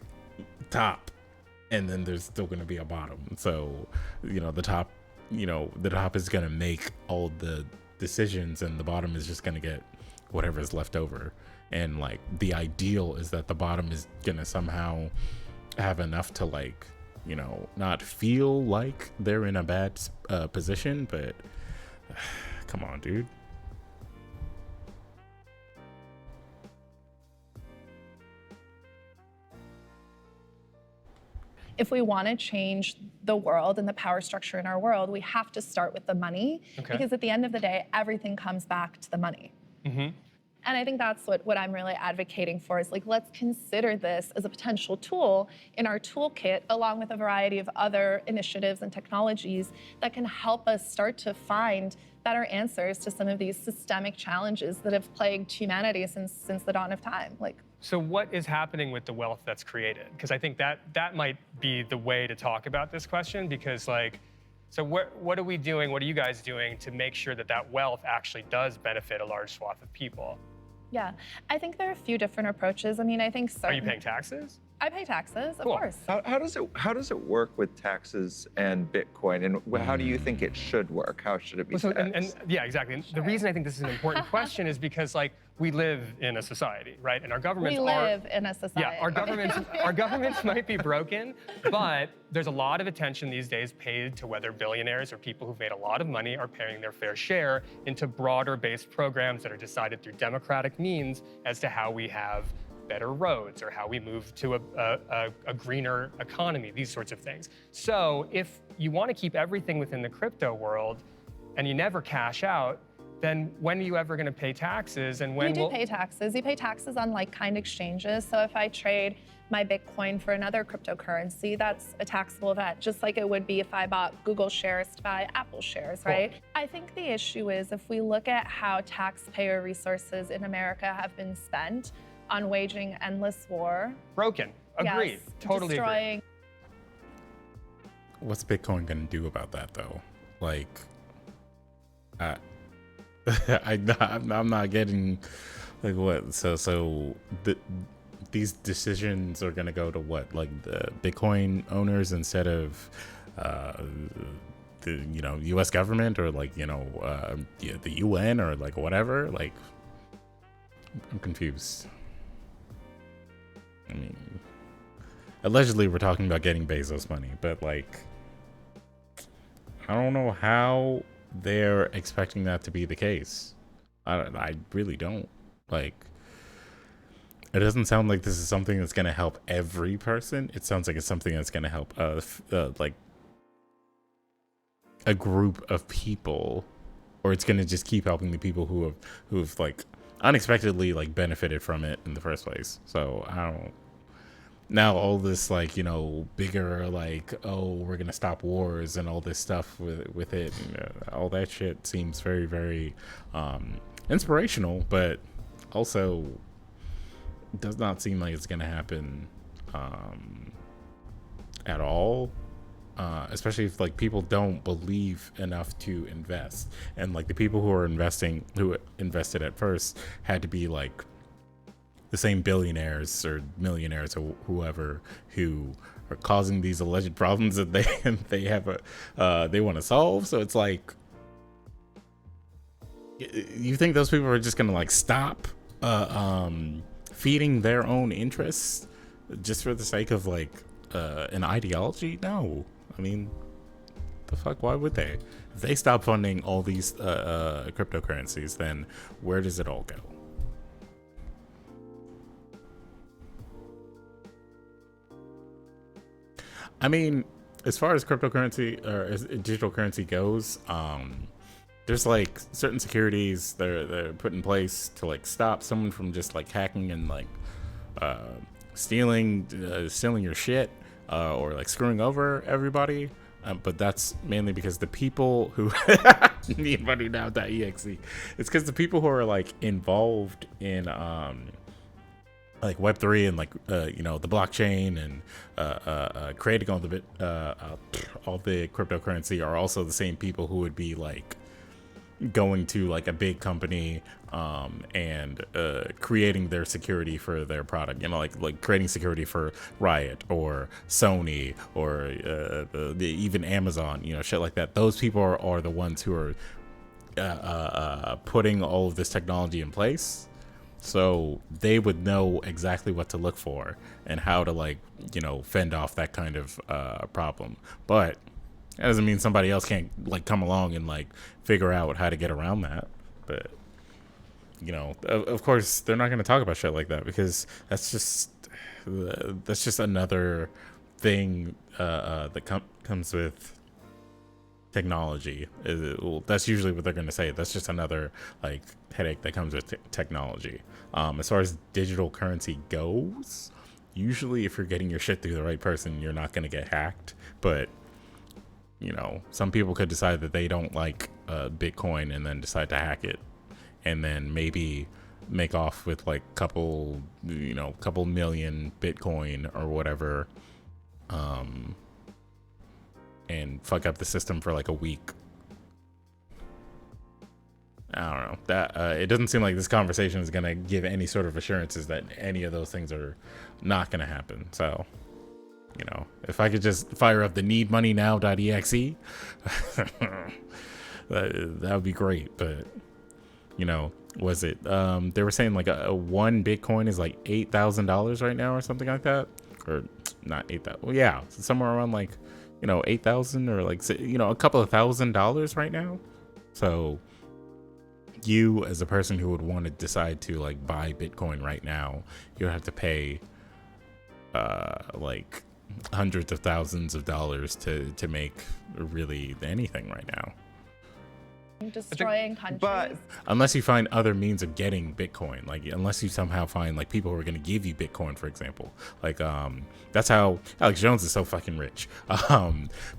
top, and then there's still gonna be a bottom. So, you know, the top is gonna make all the decisions, and the bottom is just gonna get whatever's left over. And like the ideal is that the bottom is gonna somehow have enough to like, you know, not feel like they're in a bad position, but come on, dude. If we want to change the world and the power structure in our world, we have to start with the money, because at the end of the day, everything comes back to the money. And I think that's what I'm really advocating for, is like, let's consider this as a potential tool in our toolkit, along with a variety of other initiatives and technologies that can help us start to find better answers to some of these systemic challenges that have plagued humanity since the dawn of time. Like, so what is happening with the wealth that's created? Because I think that might be the way to talk about this question, because like, so what are we doing, what are you guys doing to make sure that that wealth actually does benefit a large swath of people? yeah, I think there are a few different approaches. I mean, I think Are you paying taxes? I pay taxes, of course. How does it work with taxes and Bitcoin, and how do you think it should work? How should it be taxed? And yeah, exactly. And the reason I think this is an important question is because like we live in a society, right? And our governments live in a society. Yeah, our governments might be broken, but there's a lot of attention these days paid to whether billionaires or people who've made a lot of money are paying their fair share into broader-based programs that are decided through democratic means as to how we have better roads or how we move to a greener economy, these sorts of things. So if you want to keep everything within the crypto world and you never cash out, then when are you ever going to pay taxes? And when you do pay taxes. You pay taxes on like-kind exchanges. So if I trade my Bitcoin for another cryptocurrency, that's a taxable event, just like it would be if I bought Google shares to buy Apple shares, right? Cool. I think the issue is if we look at how taxpayer resources in America have been spent, on waging endless war. Broken. Agreed. Yes, Totally destroying. What's Bitcoin gonna do about that though? Like, I'm not getting like what. So these decisions are gonna go to what? Like the Bitcoin owners instead of the U.S. government or like the UN or like whatever. Like, I'm confused. I mean, allegedly we're talking about getting Bezos money, but like, I don't know how they're expecting that to be the case. I really don't. Like, it doesn't sound like this is something that's going to help every person. It sounds like it's something that's going to help like a group of people, or it's going to just keep helping the people who've like unexpectedly like benefited from it in the first place. So I don't. Now all this like bigger like, oh, we're gonna stop wars and all this stuff with it, and, all that shit seems very, very inspirational, but also does not seem like it's gonna happen at all. Especially if like people don't believe enough to invest, and like the people who invested at first had to be like the same billionaires or millionaires or whoever who are causing these alleged problems that they want to solve. So it's like, you think those people are just gonna like stop feeding their own interests just for the sake of like an ideology? No. I mean, the fuck, why would they? If they stop funding all these cryptocurrencies, then where does it all go? I mean, as far as cryptocurrency or as digital currency goes, there's like certain securities they're put in place to like stop someone from just like hacking and like stealing your shit or like screwing over everybody. But that's mainly because the people who need money now.exe. It's because the people who are like involved in like Web3 and like the blockchain and creating all the cryptocurrency are also the same people who would be like going to like a big company and creating their security for their product, like creating security for Riot or Sony or even Amazon, shit like that. Those people are the ones who are putting all of this technology in place. So they would know exactly what to look for and how to like, fend off that kind of problem. But that doesn't mean somebody else can't like come along and like figure out how to get around that. But, of course they're not going to talk about shit like that because that's just another thing that comes with technology. That's usually what they're going to say. That's just another like headache that comes with technology. As far as digital currency goes, usually if you're getting your shit through the right person, you're not going to get hacked. But some people could decide that they don't like Bitcoin and then decide to hack it, and then maybe make off with like couple million Bitcoin or whatever, and fuck up the system for like a week. I don't know. That it doesn't seem like this conversation is gonna give any sort of assurances that any of those things are not gonna happen. So, if I could just fire up the needmoneynow.exe, that would be great. But was it? They were saying like a one Bitcoin is like $8,000 right now or something like that, or not 8,000. Well, yeah, somewhere around like 8,000 or like a couple of $1,000s right now. So you as a person who would want to decide to like buy Bitcoin right now, you have to pay like hundreds of thousands of dollars to make really anything right now. Destroying countries. But unless you find other means of getting Bitcoin, like unless you somehow find like people who are going to give you Bitcoin, for example, like that's how Alex Jones is so fucking rich.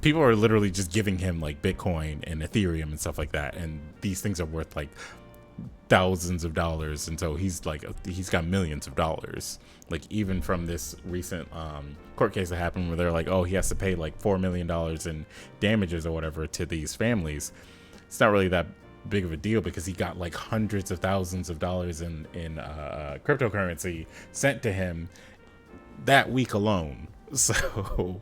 People are literally just giving him like Bitcoin and Ethereum and stuff like that, and these things are worth like thousands of dollars, and so he's got millions of dollars. Like, even from this recent court case that happened where they're like, oh, he has to pay like $4 million in damages or whatever to these families. It's not really that big of a deal because he got like hundreds of thousands of dollars in cryptocurrency sent to him that week alone. So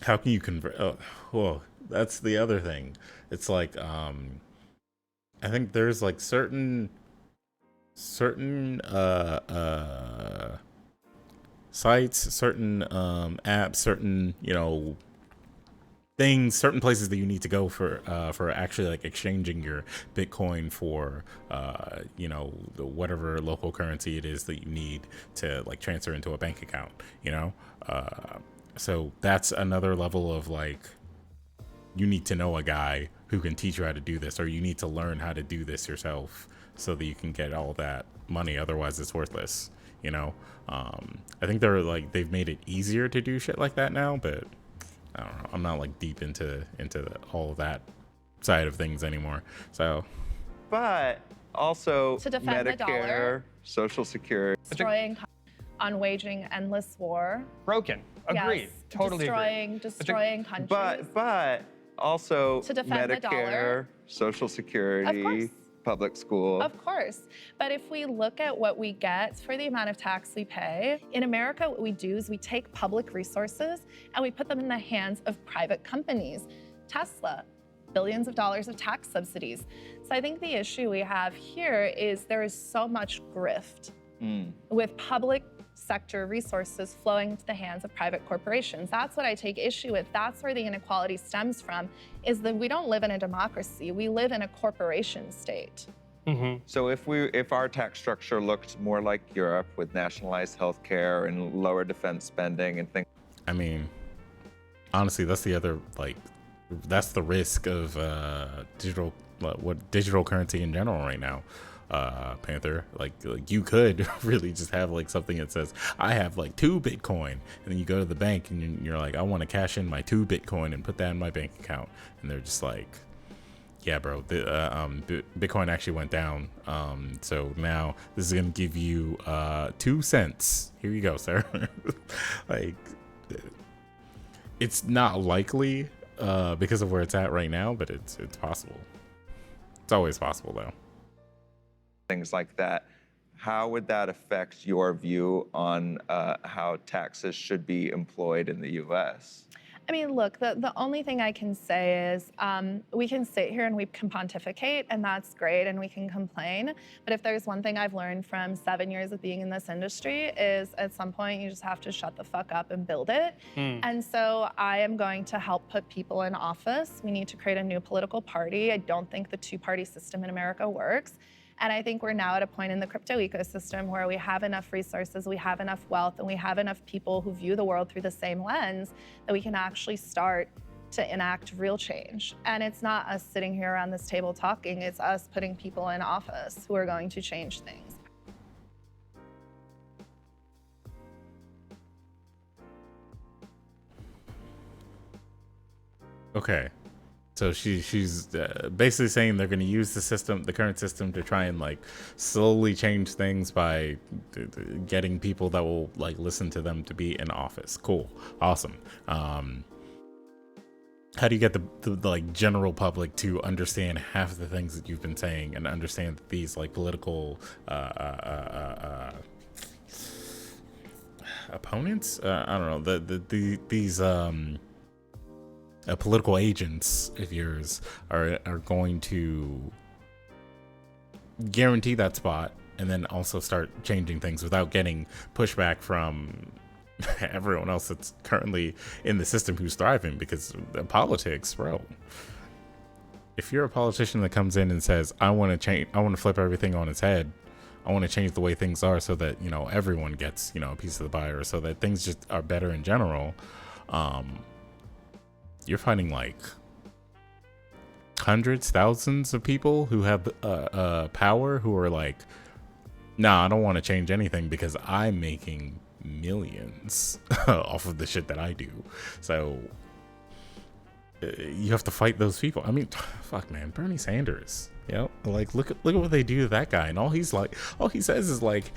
how can you convert? Oh, well, that's the other thing. It's like I think there's like certain sites, certain apps, certain, you know, things, certain places that you need to go for actually like exchanging your Bitcoin for you know, whatever local currency it is that you need to like transfer into a bank account, you know. So that's another level of like, you need to know a guy who can teach you how to do this, or you need to learn how to do this yourself so that you can get all that money. Otherwise it's worthless, you know. I think they've made it easier to do shit like that now, but I don't know. I'm not like deep into all of that side of things anymore. So, but also To defend the Medicare, dollar. Social Security. Destroying on waging endless war. Broken. Agreed. Yes. Totally agree. Destroying countries. But also To defend the Medicare, dollar. Social Security, public school. Of course. But if we look at what we get for the amount of tax we pay, in America, what we do is we take public resources and we put them in the hands of private companies. Tesla, billions of dollars of tax subsidies. So I think the issue we have here is there is so much grift with public sector resources flowing into the hands of private corporations. That's what I take issue with. That's where the inequality stems from, is that we don't live in a democracy. We live in a corporation state. So if our tax structure looked more like Europe with nationalized healthcare and lower defense spending and things. I mean, honestly, that's the other, like, that's the risk of digital currency in general right now. Panther, like you could really just have like something that says I have like 2 Bitcoin, and then you go to the bank and you're like, I want to cash in my 2 Bitcoin and put that in my bank account, and they're just like, yeah, bro, Bitcoin actually went down, so now this is gonna give you 2 cents. Here you go, sir. Like, it's not likely because of where it's at right now, but it's possible. It's always possible though. Things like that. How would that affect your view on how taxes should be employed in the U.S.? I mean, look, the only thing I can say is we can sit here and we can pontificate, and that's great, and we can complain. But if there's one thing I've learned from 7 years of being in this industry is at some point you just have to shut the fuck up and build it. And so I am going to help put people in office. We need to create a new political party. I don't think the 2-party system in America works. And I think we're now at a point in the crypto ecosystem where we have enough resources, we have enough wealth, and we have enough people who view the world through the same lens that we can actually start to enact real change. And it's not us sitting here around this table talking, it's us putting people in office who are going to change things. Okay. So she's basically saying they're going to use the current system, to try and like slowly change things by getting people that will like listen to them to be in office. Cool, awesome. How do you get the like general public to understand half of the things that you've been saying and understand that these like political opponents? I don't know, these political agents of yours are going to guarantee that spot, and then also start changing things without getting pushback from everyone else that's currently in the system who's thriving. Because politics, bro, if you're a politician that comes in and says, I want to change, I want to flip everything on its head, I want to change the way things are so that, you know, everyone gets, you know, a piece of the pie, or so that things just are better in general, you're finding like hundreds, thousands of people who have power, who are like, nah, I don't want to change anything because I'm making millions off of the shit that I do. So you have to fight those people. I mean, fuck, man, Bernie Sanders. You know, like look at what they do to that guy, and all he says is like,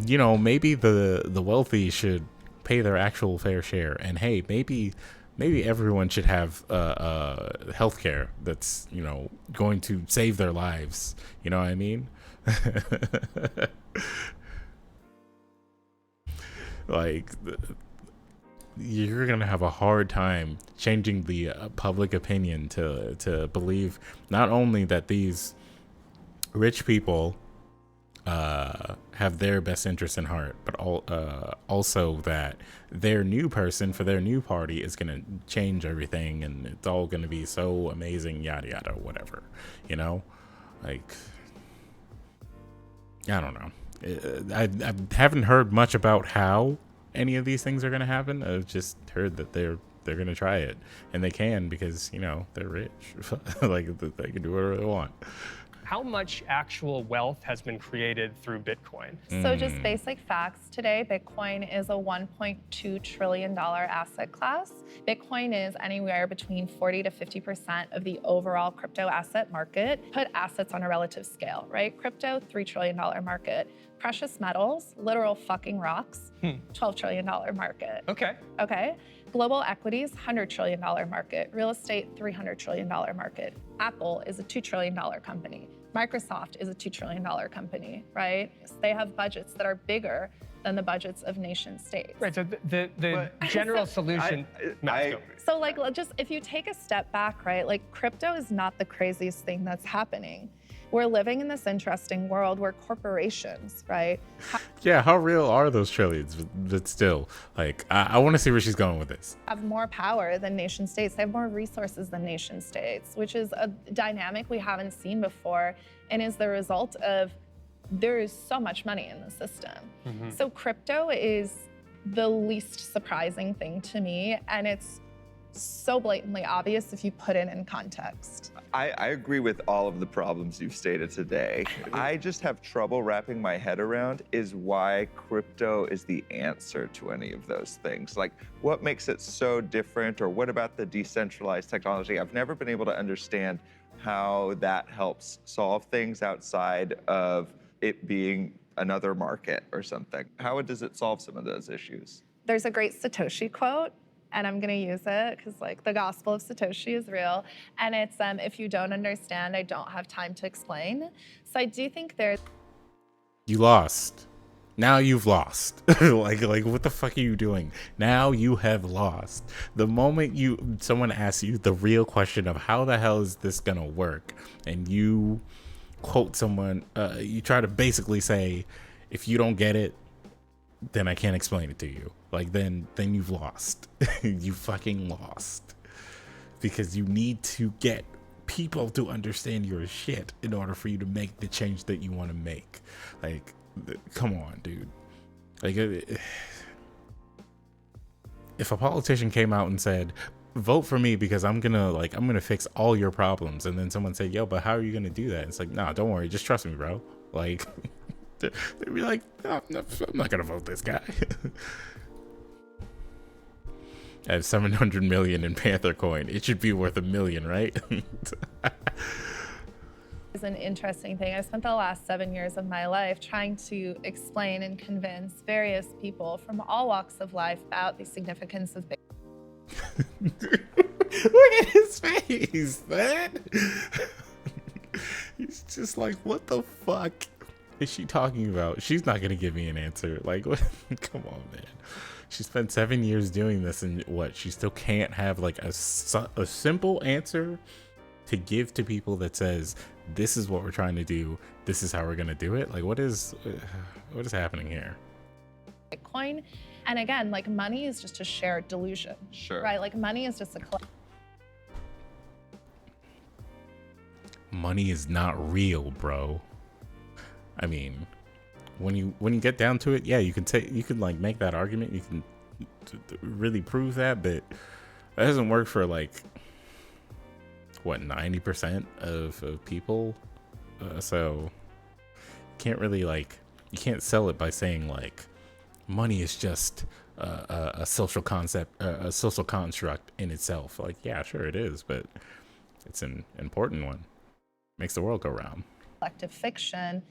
you know, maybe the wealthy should pay their actual fair share, and hey, maybe everyone should have healthcare that's, you know, going to save their lives. You know what I mean? Like, you're gonna have a hard time changing the public opinion to believe not only that these rich people have their best interests in heart, but also that their new person for their new party is gonna change everything, and it's all gonna be so amazing, yada yada, whatever. You know, like, I don't know. I haven't heard much about how any of these things are going to happen. I've just heard that they're going to try it, and they can because, you know, they're rich. Like, they can do whatever they want. How much actual wealth has been created through Bitcoin? So just basic facts today, Bitcoin is a $1.2 trillion asset class. Bitcoin is anywhere between 40 to 50% of the overall crypto asset market. Put assets on a relative scale, right? Crypto, $3 trillion market. Precious metals, literal fucking rocks, $12 trillion market. Okay. Global equities, $100 trillion market. Real estate, $300 trillion market. Apple is a $2 trillion company. Microsoft is a $2 trillion company, right? So they have budgets that are bigger than the budgets of nation states. Right, so the general solution... So like, just if you take a step back, right? Like, crypto is not the craziest thing that's happening. We're living in this interesting world where corporations, right? Yeah, how real are those trillions? But still, like, I want to see where she's going with this. Have more power than nation states. They have more resources than nation states, which is a dynamic we haven't seen before, and is the result of there is so much money in the system. So crypto is the least surprising thing to me, and it's so blatantly obvious if you put it in context. I agree with all of the problems you've stated today. I just have trouble wrapping my head around is why crypto is the answer to any of those things. Like, what makes it so different, or what about the decentralized technology? I've never been able to understand how that helps solve things outside of it being another market or something. How does it solve some of those issues? There's a great Satoshi quote, and I'm gonna use it because, like, the gospel of Satoshi is real. And it's, if you don't understand, I don't have time to explain. So I do think there's... You lost. Now you've lost. like what the fuck are you doing? Now you have lost. The moment someone asks you the real question of how the hell is this gonna work, and you quote someone, you try to basically say, if you don't get it, then I can't explain it to you. Like, then you've lost. You fucking lost. Because you need to get people to understand your shit in order for you to make the change that you want to make. Like, come on, dude. Like, if a politician came out and said, vote for me because I'm gonna fix all your problems, and then someone said, yo, but how are you gonna do that? It's like, nah, don't worry, just trust me, bro. Like, they'd be like, no, I'm not gonna vote this guy. I have 700 million in Panther coin. It should be worth $1 million, right? It's an interesting thing. I spent the last 7 years of my life trying to explain and convince various people from all walks of life about the significance of Bitcoin. Look at his face, man. He's just like, what the fuck is she talking about? She's not gonna give me an answer. Like, what? Come on, man. She spent 7 years doing this, and what? She still can't have like a simple answer to give to people that says, this is what we're trying to do. This is how we're gonna do it. Like, what is happening here? Bitcoin, and again, like, money is just a shared delusion. Sure. Right? Like, money is just a Money is not real, bro. I mean, when you get down to it, yeah, you can like make that argument. You can really prove that, but that doesn't work for like what 90% of people. So you can't really you can't sell it by saying like money is just a social concept, a social construct in itself. Like, yeah, sure it is, but it's an important one. Makes the world go round. Collective fiction.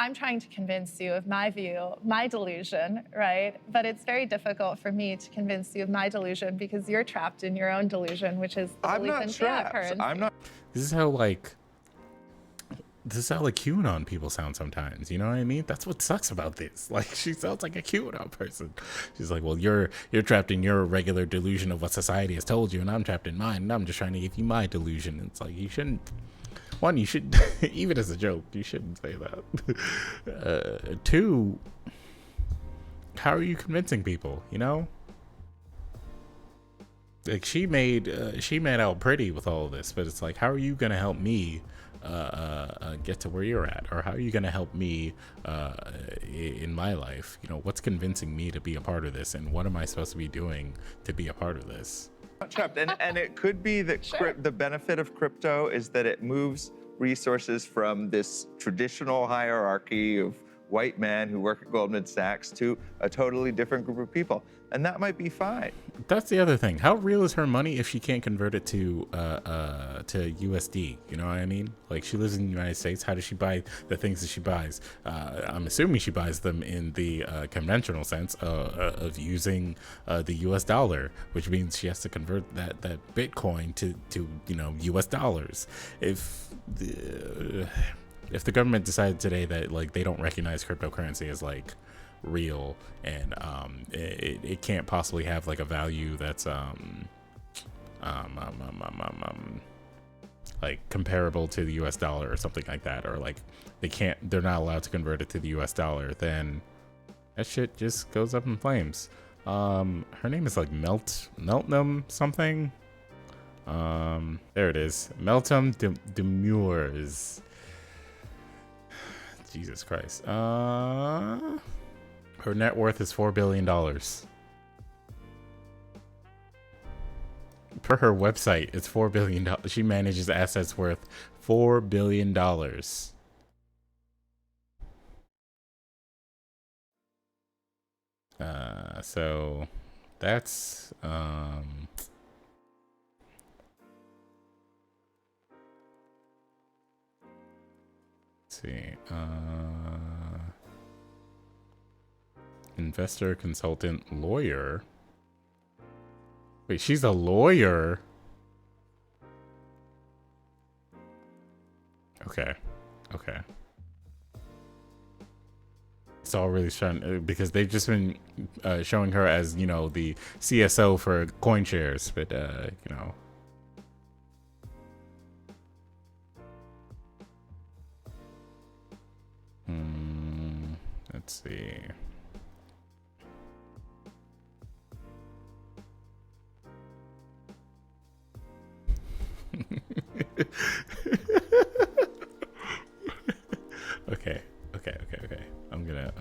I'm trying to convince you of my view, my delusion, right? But it's very difficult for me to convince you of my delusion because you're trapped in your own delusion, which is the belief in fiat currency. I'm not. This is how like QAnon people sound sometimes. You know what I mean? That's what sucks about this. Like, she sounds like a QAnon person. She's like, well, you're trapped in your regular delusion of what society has told you, and I'm trapped in mine, and I'm just trying to give you my delusion. It's like, you shouldn't. One, you should, even as a joke, you shouldn't say that. Two, how are you convincing people, you know? Like, she made out pretty with all of this, but it's like, how are you going to help me get to where you're at? Or how are you going to help me in my life? You know, what's convincing me to be a part of this? And what am I supposed to be doing to be a part of this? Trapped, and it could be that the benefit of crypto is that it moves resources from this traditional hierarchy of white men who work at Goldman Sachs to a totally different group of people, and that might be fine. That's the other thing. How real is her money if she can't convert it to USD? You know what I mean? Like, she lives in the United States. How does she buy the things that she buys? I'm assuming she buys them in the conventional sense of using the US dollar, which means she has to convert that Bitcoin to you know, US dollars. If the government decided today that, like, they don't recognize cryptocurrency as like real, and it can't possibly have like a value that's like comparable to the US dollar or something like that, or like they're not allowed to convert it to the US dollar, then that shit just goes up in flames. Her name is like Meltnum something. There it is. Meltem Demures. Jesus Christ. Her net worth is $4 billion. Per her website, it's $4 billion. She manages assets worth $4 billion. So that's let's see. Investor, consultant, lawyer. Wait, she's a lawyer? Okay. It's all really trying, because they've just been showing her as, you know, the CSO for CoinShares, but you know. Let's see. Okay. I'm gonna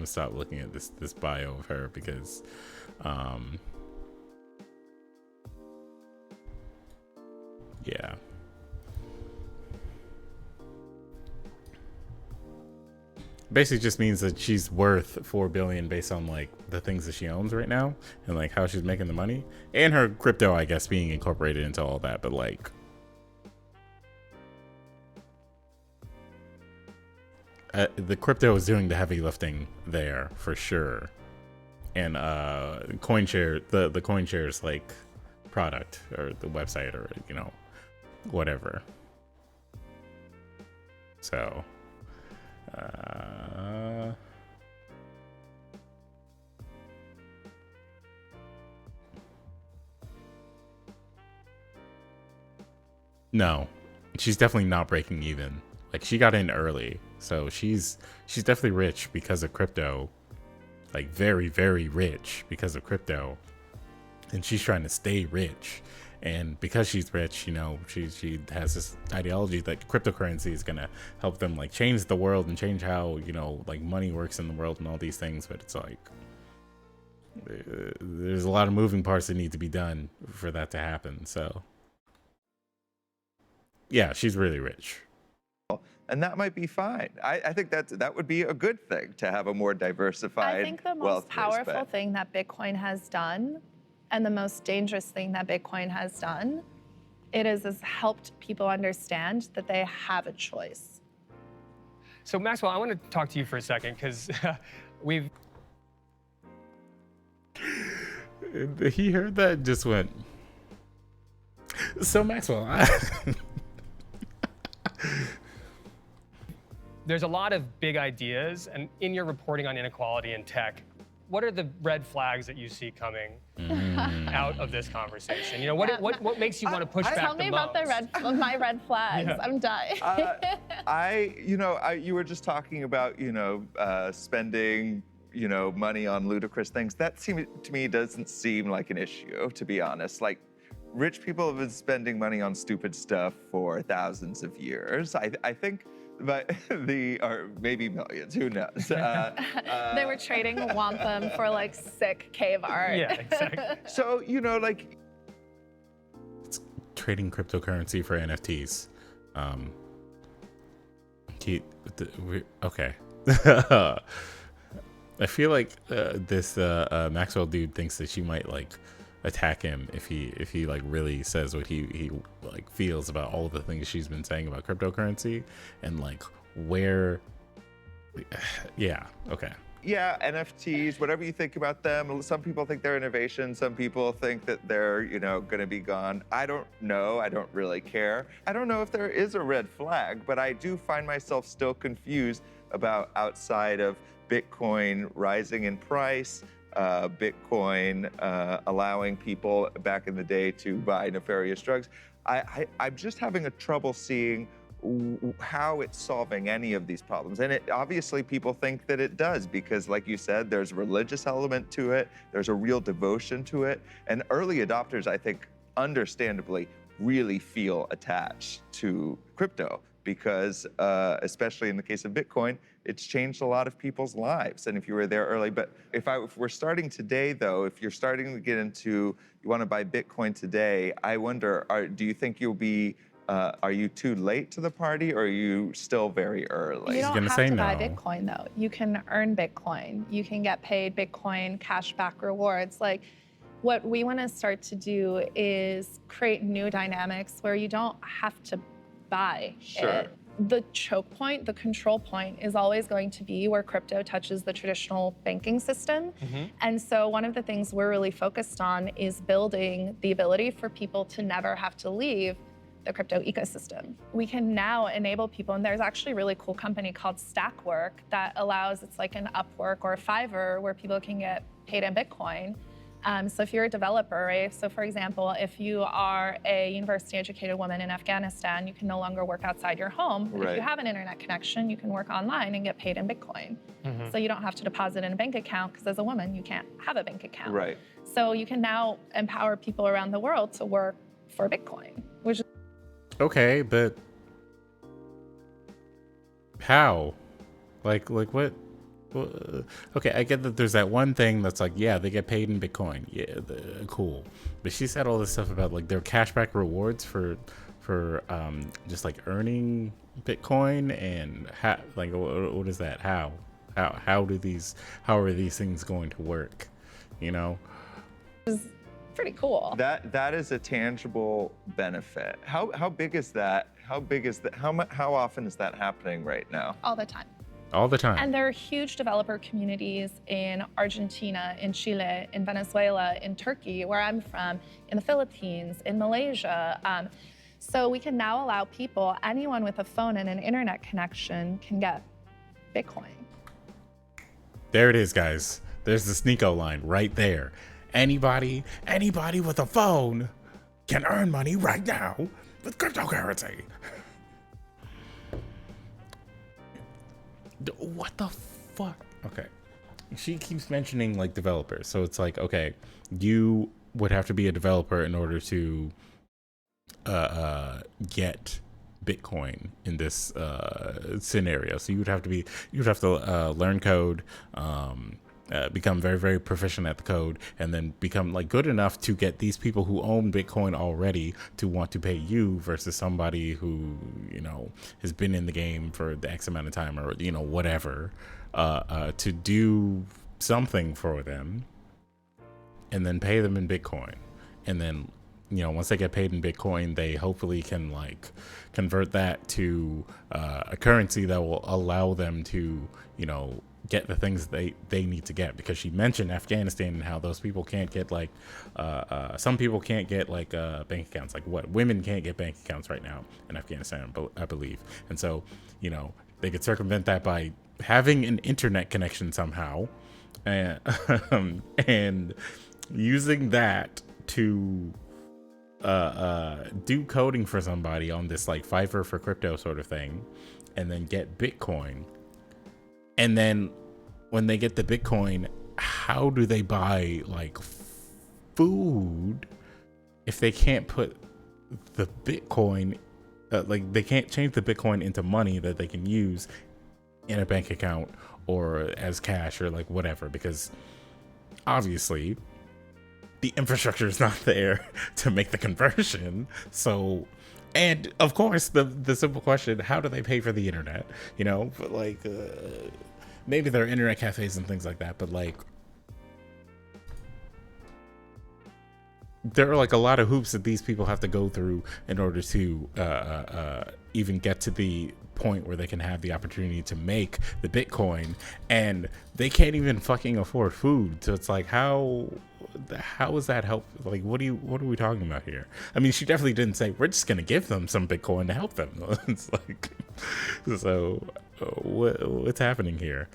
stop looking at this bio of her because yeah. Basically just means that she's worth $4 billion based on like the things that she owns right now and like how she's making the money, and her crypto, I guess, being incorporated into all that. But like, the crypto is doing the heavy lifting there for sure. And CoinShare, the CoinShares like product or the website or, you know, whatever. So no, she's definitely not breaking even. Like, she got in early, so she's definitely rich because of crypto, like very, very rich because of crypto, and she's trying to stay rich. And because she's rich, you know, she has this ideology that cryptocurrency is gonna help them like change the world and change how, you know, like money works in the world and all these things. But it's like there's a lot of moving parts that need to be done for that to happen. So yeah, she's really rich. and that might be fine. I think that would be a good thing to have a more diversified. I think the most powerful thing that Bitcoin has done, and the most dangerous thing that Bitcoin has done, it has helped people understand that they have a choice. So Maxwell, I want to talk to you for a second because we've. He heard that and just went. So Maxwell, there's a lot of big ideas, and in your reporting on inequality in tech, what are the red flags that you see coming out of this conversation? You know, what makes you want to push back the most? Tell me about my red flags. Yeah. I'm dying. You were just talking about, spending, money on ludicrous things. That to me doesn't seem like an issue, to be honest. Like, rich people have been spending money on stupid stuff for thousands of years. I think. But or maybe millions, who knows? They were trading wampum for like sick cave art. Yeah, exactly. So, it's trading cryptocurrency for NFTs. Okay. I feel like this Maxwell dude thinks that she might like attack him if he like really says what he like feels about all of the things she's been saying about cryptocurrency and like where. Yeah. Okay. Yeah, NFTs, whatever you think about them. Some people think they're innovation. Some people think that they're, going to be gone. I don't know. I don't really care. I don't know if there is a red flag, but I do find myself still confused about outside of Bitcoin rising in price, Bitcoin allowing people back in the day to buy nefarious drugs. I'm just having a trouble seeing how it's solving any of these problems. And obviously people think that it does because, like you said, there's a religious element to it, there's a real devotion to it, and early adopters, I think, understandably, really feel attached to crypto because, especially in the case of Bitcoin, it's changed a lot of people's lives. And if you were there early, but if we're starting today, though, if you're starting to get into, you want to buy Bitcoin today, I wonder, do you think you'll be, are you too late to the party or are you still very early? You don't have to buy Bitcoin, though. You can earn Bitcoin. You can get paid Bitcoin cashback rewards. Like, what we want to start to do is create new dynamics where you don't have to buy it. The choke point, the control point is always going to be where crypto touches the traditional banking system. And so one of the things we're really focused on is building the ability for people to never have to leave the crypto ecosystem. We can now enable people, and there's actually a really cool company called Stackwork that allows, it's like an Upwork or a Fiverr where people can get paid in Bitcoin. So if you're a developer, right? So for example, if you are a university-educated woman in Afghanistan, you can no longer work outside your home. But if you have an internet connection, you can work online and get paid in Bitcoin. So you don't have to deposit in a bank account because as a woman, you can't have a bank account. So you can now empower people around the world to work for Bitcoin, which is okay, but how? Like what? Well, okay, I get that there's that one thing that's like, yeah, they get paid in Bitcoin. Yeah, cool. But she said all this stuff about like their cashback rewards for just like earning Bitcoin and how, like, what is that? How are these things going to work? pretty cool. That is a tangible benefit. How big is that? How often is that happening right now? All the time. All the time. And there are huge developer communities in Argentina, in Chile, in Venezuela, in Turkey, where I'm from, in the Philippines, in Malaysia. So we can now allow people, anyone with a phone and an internet connection can get Bitcoin. There it is, guys. There's the Sneeko line right there. Anybody with a phone can earn money right now with cryptocurrency. What the fuck? Okay. She keeps mentioning like developers. So it's like, okay, you would have to be a developer in order to get Bitcoin in this scenario. So you'd have to learn code, become very, very proficient at the code, and then become like good enough to get these people who own Bitcoin already to want to pay you versus somebody who, you know, has been in the game for the X amount of time, or, you know, whatever, to do something for them, and then pay them in Bitcoin. And then, you know, once they get paid in Bitcoin, they hopefully can like convert that to a currency that will allow them to, you know, get the things they need to get. Because she mentioned Afghanistan and how those people can't get like some people can't get like bank accounts. Like what, women can't get bank accounts right now in Afghanistan, I believe. And so, you know, they could circumvent that by having an internet connection somehow, and using that to do coding for somebody on this like Fiverr for crypto sort of thing, and then get Bitcoin. And then when they get the Bitcoin, how do they buy like food if they can't put the Bitcoin, like they can't change the Bitcoin into money that they can use in a bank account or as cash or like whatever? Because obviously the infrastructure is not there to make the conversion. So, and of course the simple question, how do they pay for the internet? You know, but like maybe there are internet cafes and things like that, but like there are like a lot of hoops that these people have to go through in order to even get to the point where they can have the opportunity to make the Bitcoin, and they can't even fucking afford food. So it's like, how is that help? Like, what are we talking about here? I mean, she definitely didn't say we're just gonna give them some Bitcoin to help them. It's like, so what's happening here?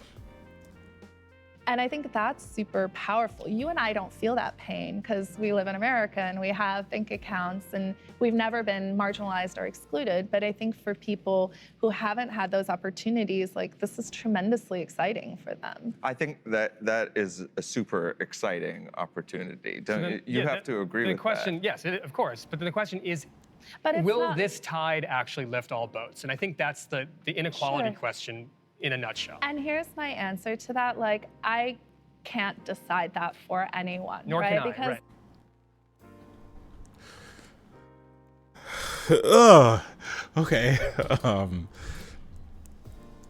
And I think that's super powerful. You and I don't feel that pain because we live in America and we have bank accounts and we've never been marginalized or excluded. But I think for people who haven't had those opportunities, like this is tremendously exciting for them. I think that is a super exciting opportunity. You have to agree with question, that. Yes, of course. But then the question is, but will this tide actually lift all boats? And I think that's the inequality question in a nutshell. And here's my answer to that. Like, I can't decide that for anyone, Nor right? can I, because Okay.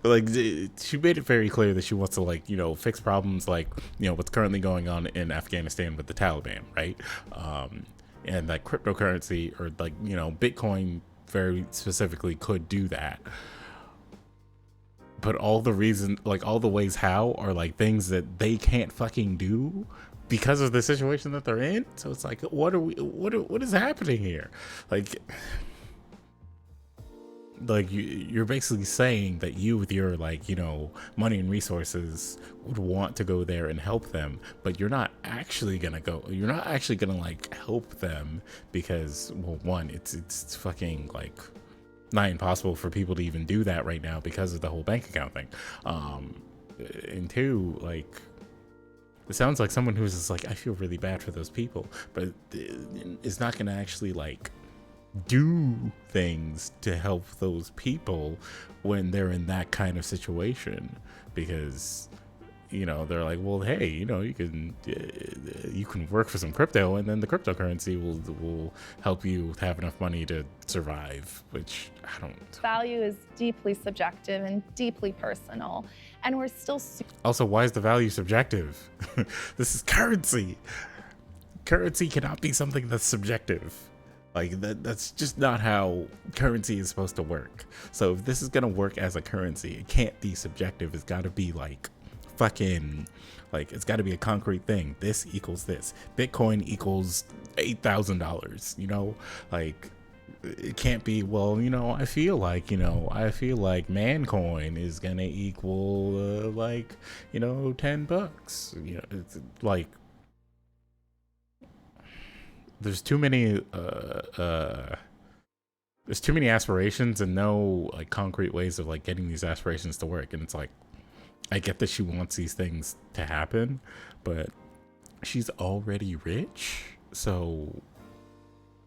Like, she made it very clear that she wants to, like, you know, fix problems like, you know, what's currently going on in Afghanistan with the Taliban, right? And that cryptocurrency, or like, you know, Bitcoin very specifically could do that. But all the reason, like all the ways how are like things that they can't fucking do because of the situation that they're in. So it's like, what is happening here? Like you're basically saying that you, with your like, you know, money and resources, would want to go there and help them, but you're not actually gonna go. You're not actually gonna like help them because, well, one, it's fucking like not impossible for people to even do that right now because of the whole bank account thing. And two, like, it sounds like someone who's just like, I feel really bad for those people, but is not gonna actually like do things to help those people when they're in that kind of situation, because, you know, they're like, well, hey, you know, you can work for some crypto and then the cryptocurrency will help you have enough money to survive, which I don't. Value is deeply subjective and deeply personal, and we're still also, why is the value subjective? This is currency. Currency cannot be something that's subjective. Like that's just not how currency is supposed to work. So if this is gonna work as a currency, it can't be subjective. It's gotta be like fucking, like, it's got to be a concrete thing. This equals this. Bitcoin equals $8,000, you know? Like, it can't be, well, you know, I feel like Mancoin is gonna equal like, you know, $10. You know, it's like, there's too many aspirations and no like concrete ways of like getting these aspirations to work. And it's like, I get that she wants these things to happen, but she's already rich, so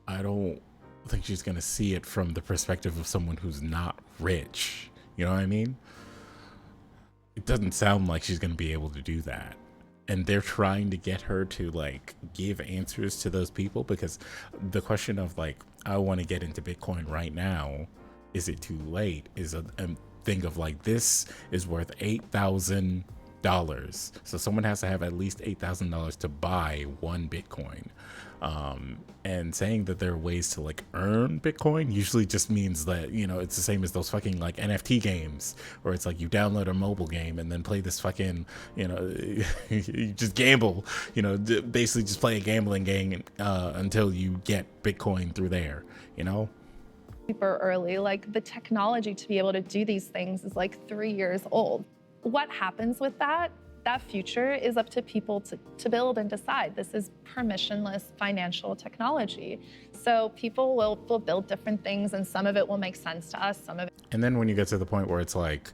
I don't think she's gonna see it from the perspective of someone who's not rich. You know what I mean? It doesn't sound like she's gonna be able to do that. and they're trying to get her to like give answers to those people, because the question of like, I want to get into Bitcoin right now, is it too late, is a thing of like, this is worth $8,000, so someone has to have at least $8,000 to buy one Bitcoin. And saying that there are ways to like earn Bitcoin usually just means that, you know, it's the same as those fucking like NFT games, where it's like you download a mobile game and then play this fucking, you know, you just gamble, you know, basically just play a gambling game until you get Bitcoin through there, you know? Super early, like the technology to be able to do these things is like 3 years old. What happens with that? That future is up to people to build and decide. This is permissionless financial technology. So people will build different things, and some of it will make sense to us, some of it. And then when you get to the point where it's like,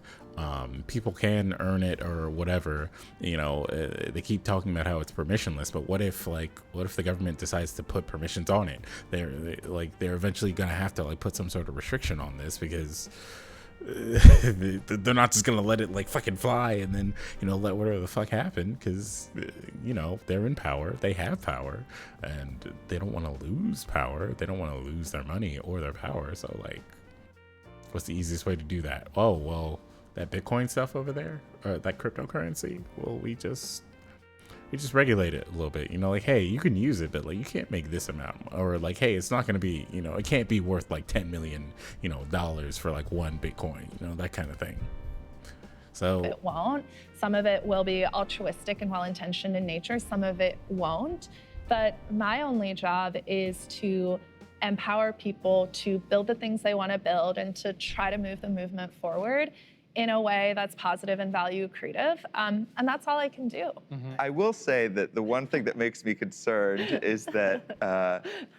people can earn it or whatever, you know, they keep talking about how it's permissionless, but what if the government decides to put permissions on it? They're eventually gonna have to like put some sort of restriction on this, because they're not just gonna let it like fucking fly and then, you know, let whatever the fuck happen, because, you know, they're in power, they have power, and they don't want to lose power, they don't want to lose their money or their power. So like, what's the easiest way to do that? Oh well, that Bitcoin stuff over there, or that cryptocurrency, well, we just regulate it a little bit, you know, like, hey, you can use it, but like, you can't make this amount, or like, hey, it's not going to be, you know, it can't be worth like $10 million, you know, dollars for like one Bitcoin, you know, that kind of thing. So it won't. Some of it will be altruistic and well-intentioned in nature. Some of it won't. But my only job is to empower people to build the things they want to build and to try to move the movement forward in a way that's positive and value accretive. And that's all I can do. I will say that the one thing that makes me concerned is that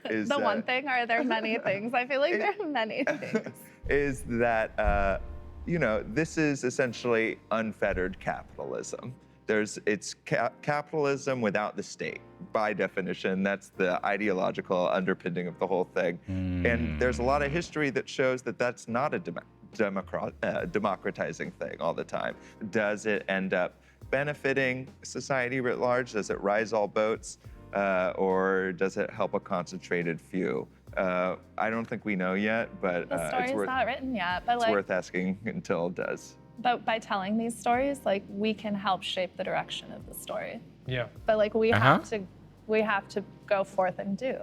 one thing, or are there many things? I feel like there are many things. Is that, you know, this is essentially unfettered capitalism. It's capitalism without the state. By definition, that's the ideological underpinning of the whole thing. And there's a lot of history that shows that that's not a democratizing thing all the time. Does it end up benefiting society writ large? Does it rise all boats? Or does it help a concentrated few? I don't think we know yet, but the story's not written yet. But it's worth asking until it does. But by telling these stories, like, we can help shape the direction of the story. Yeah. But like, we have to go forth and do.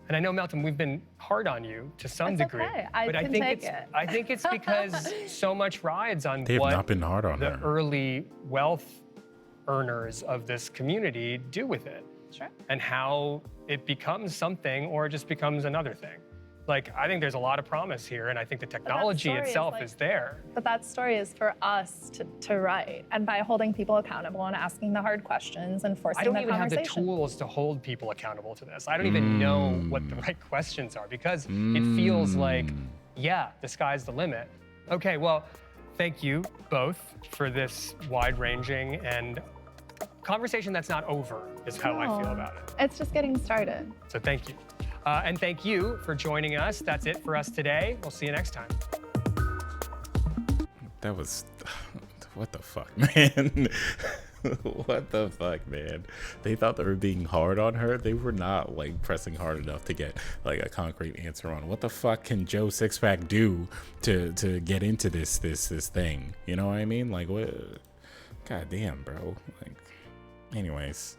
And I know, Melton, we've been hard on you to some degree. Okay. But I think it's because so much rides on They've not been hard on the her. early wealth earners of this community do with it. Sure. And how it becomes something or just becomes another thing. Like, I think there's a lot of promise here, and I think the technology itself is there. But that story is for us to write, and by holding people accountable and asking the hard questions and forcing the conversation. I don't even have the tools to hold people accountable to this. I don't even know what the right questions are, because it feels like, yeah, the sky's the limit. Okay, well, thank you both for this wide-ranging and conversation that's not over, is how I feel about it. It's just getting started. So thank you. And thank you for joining us. That's it for us today. We'll see you next time. That was, what the fuck, man? What the fuck, man? They thought they were being hard on her. They were not like pressing hard enough to get like a concrete answer on what the fuck can Joe Sixpack do to get into this thing. You know what I mean? Like, what? God damn, bro. Like, anyways,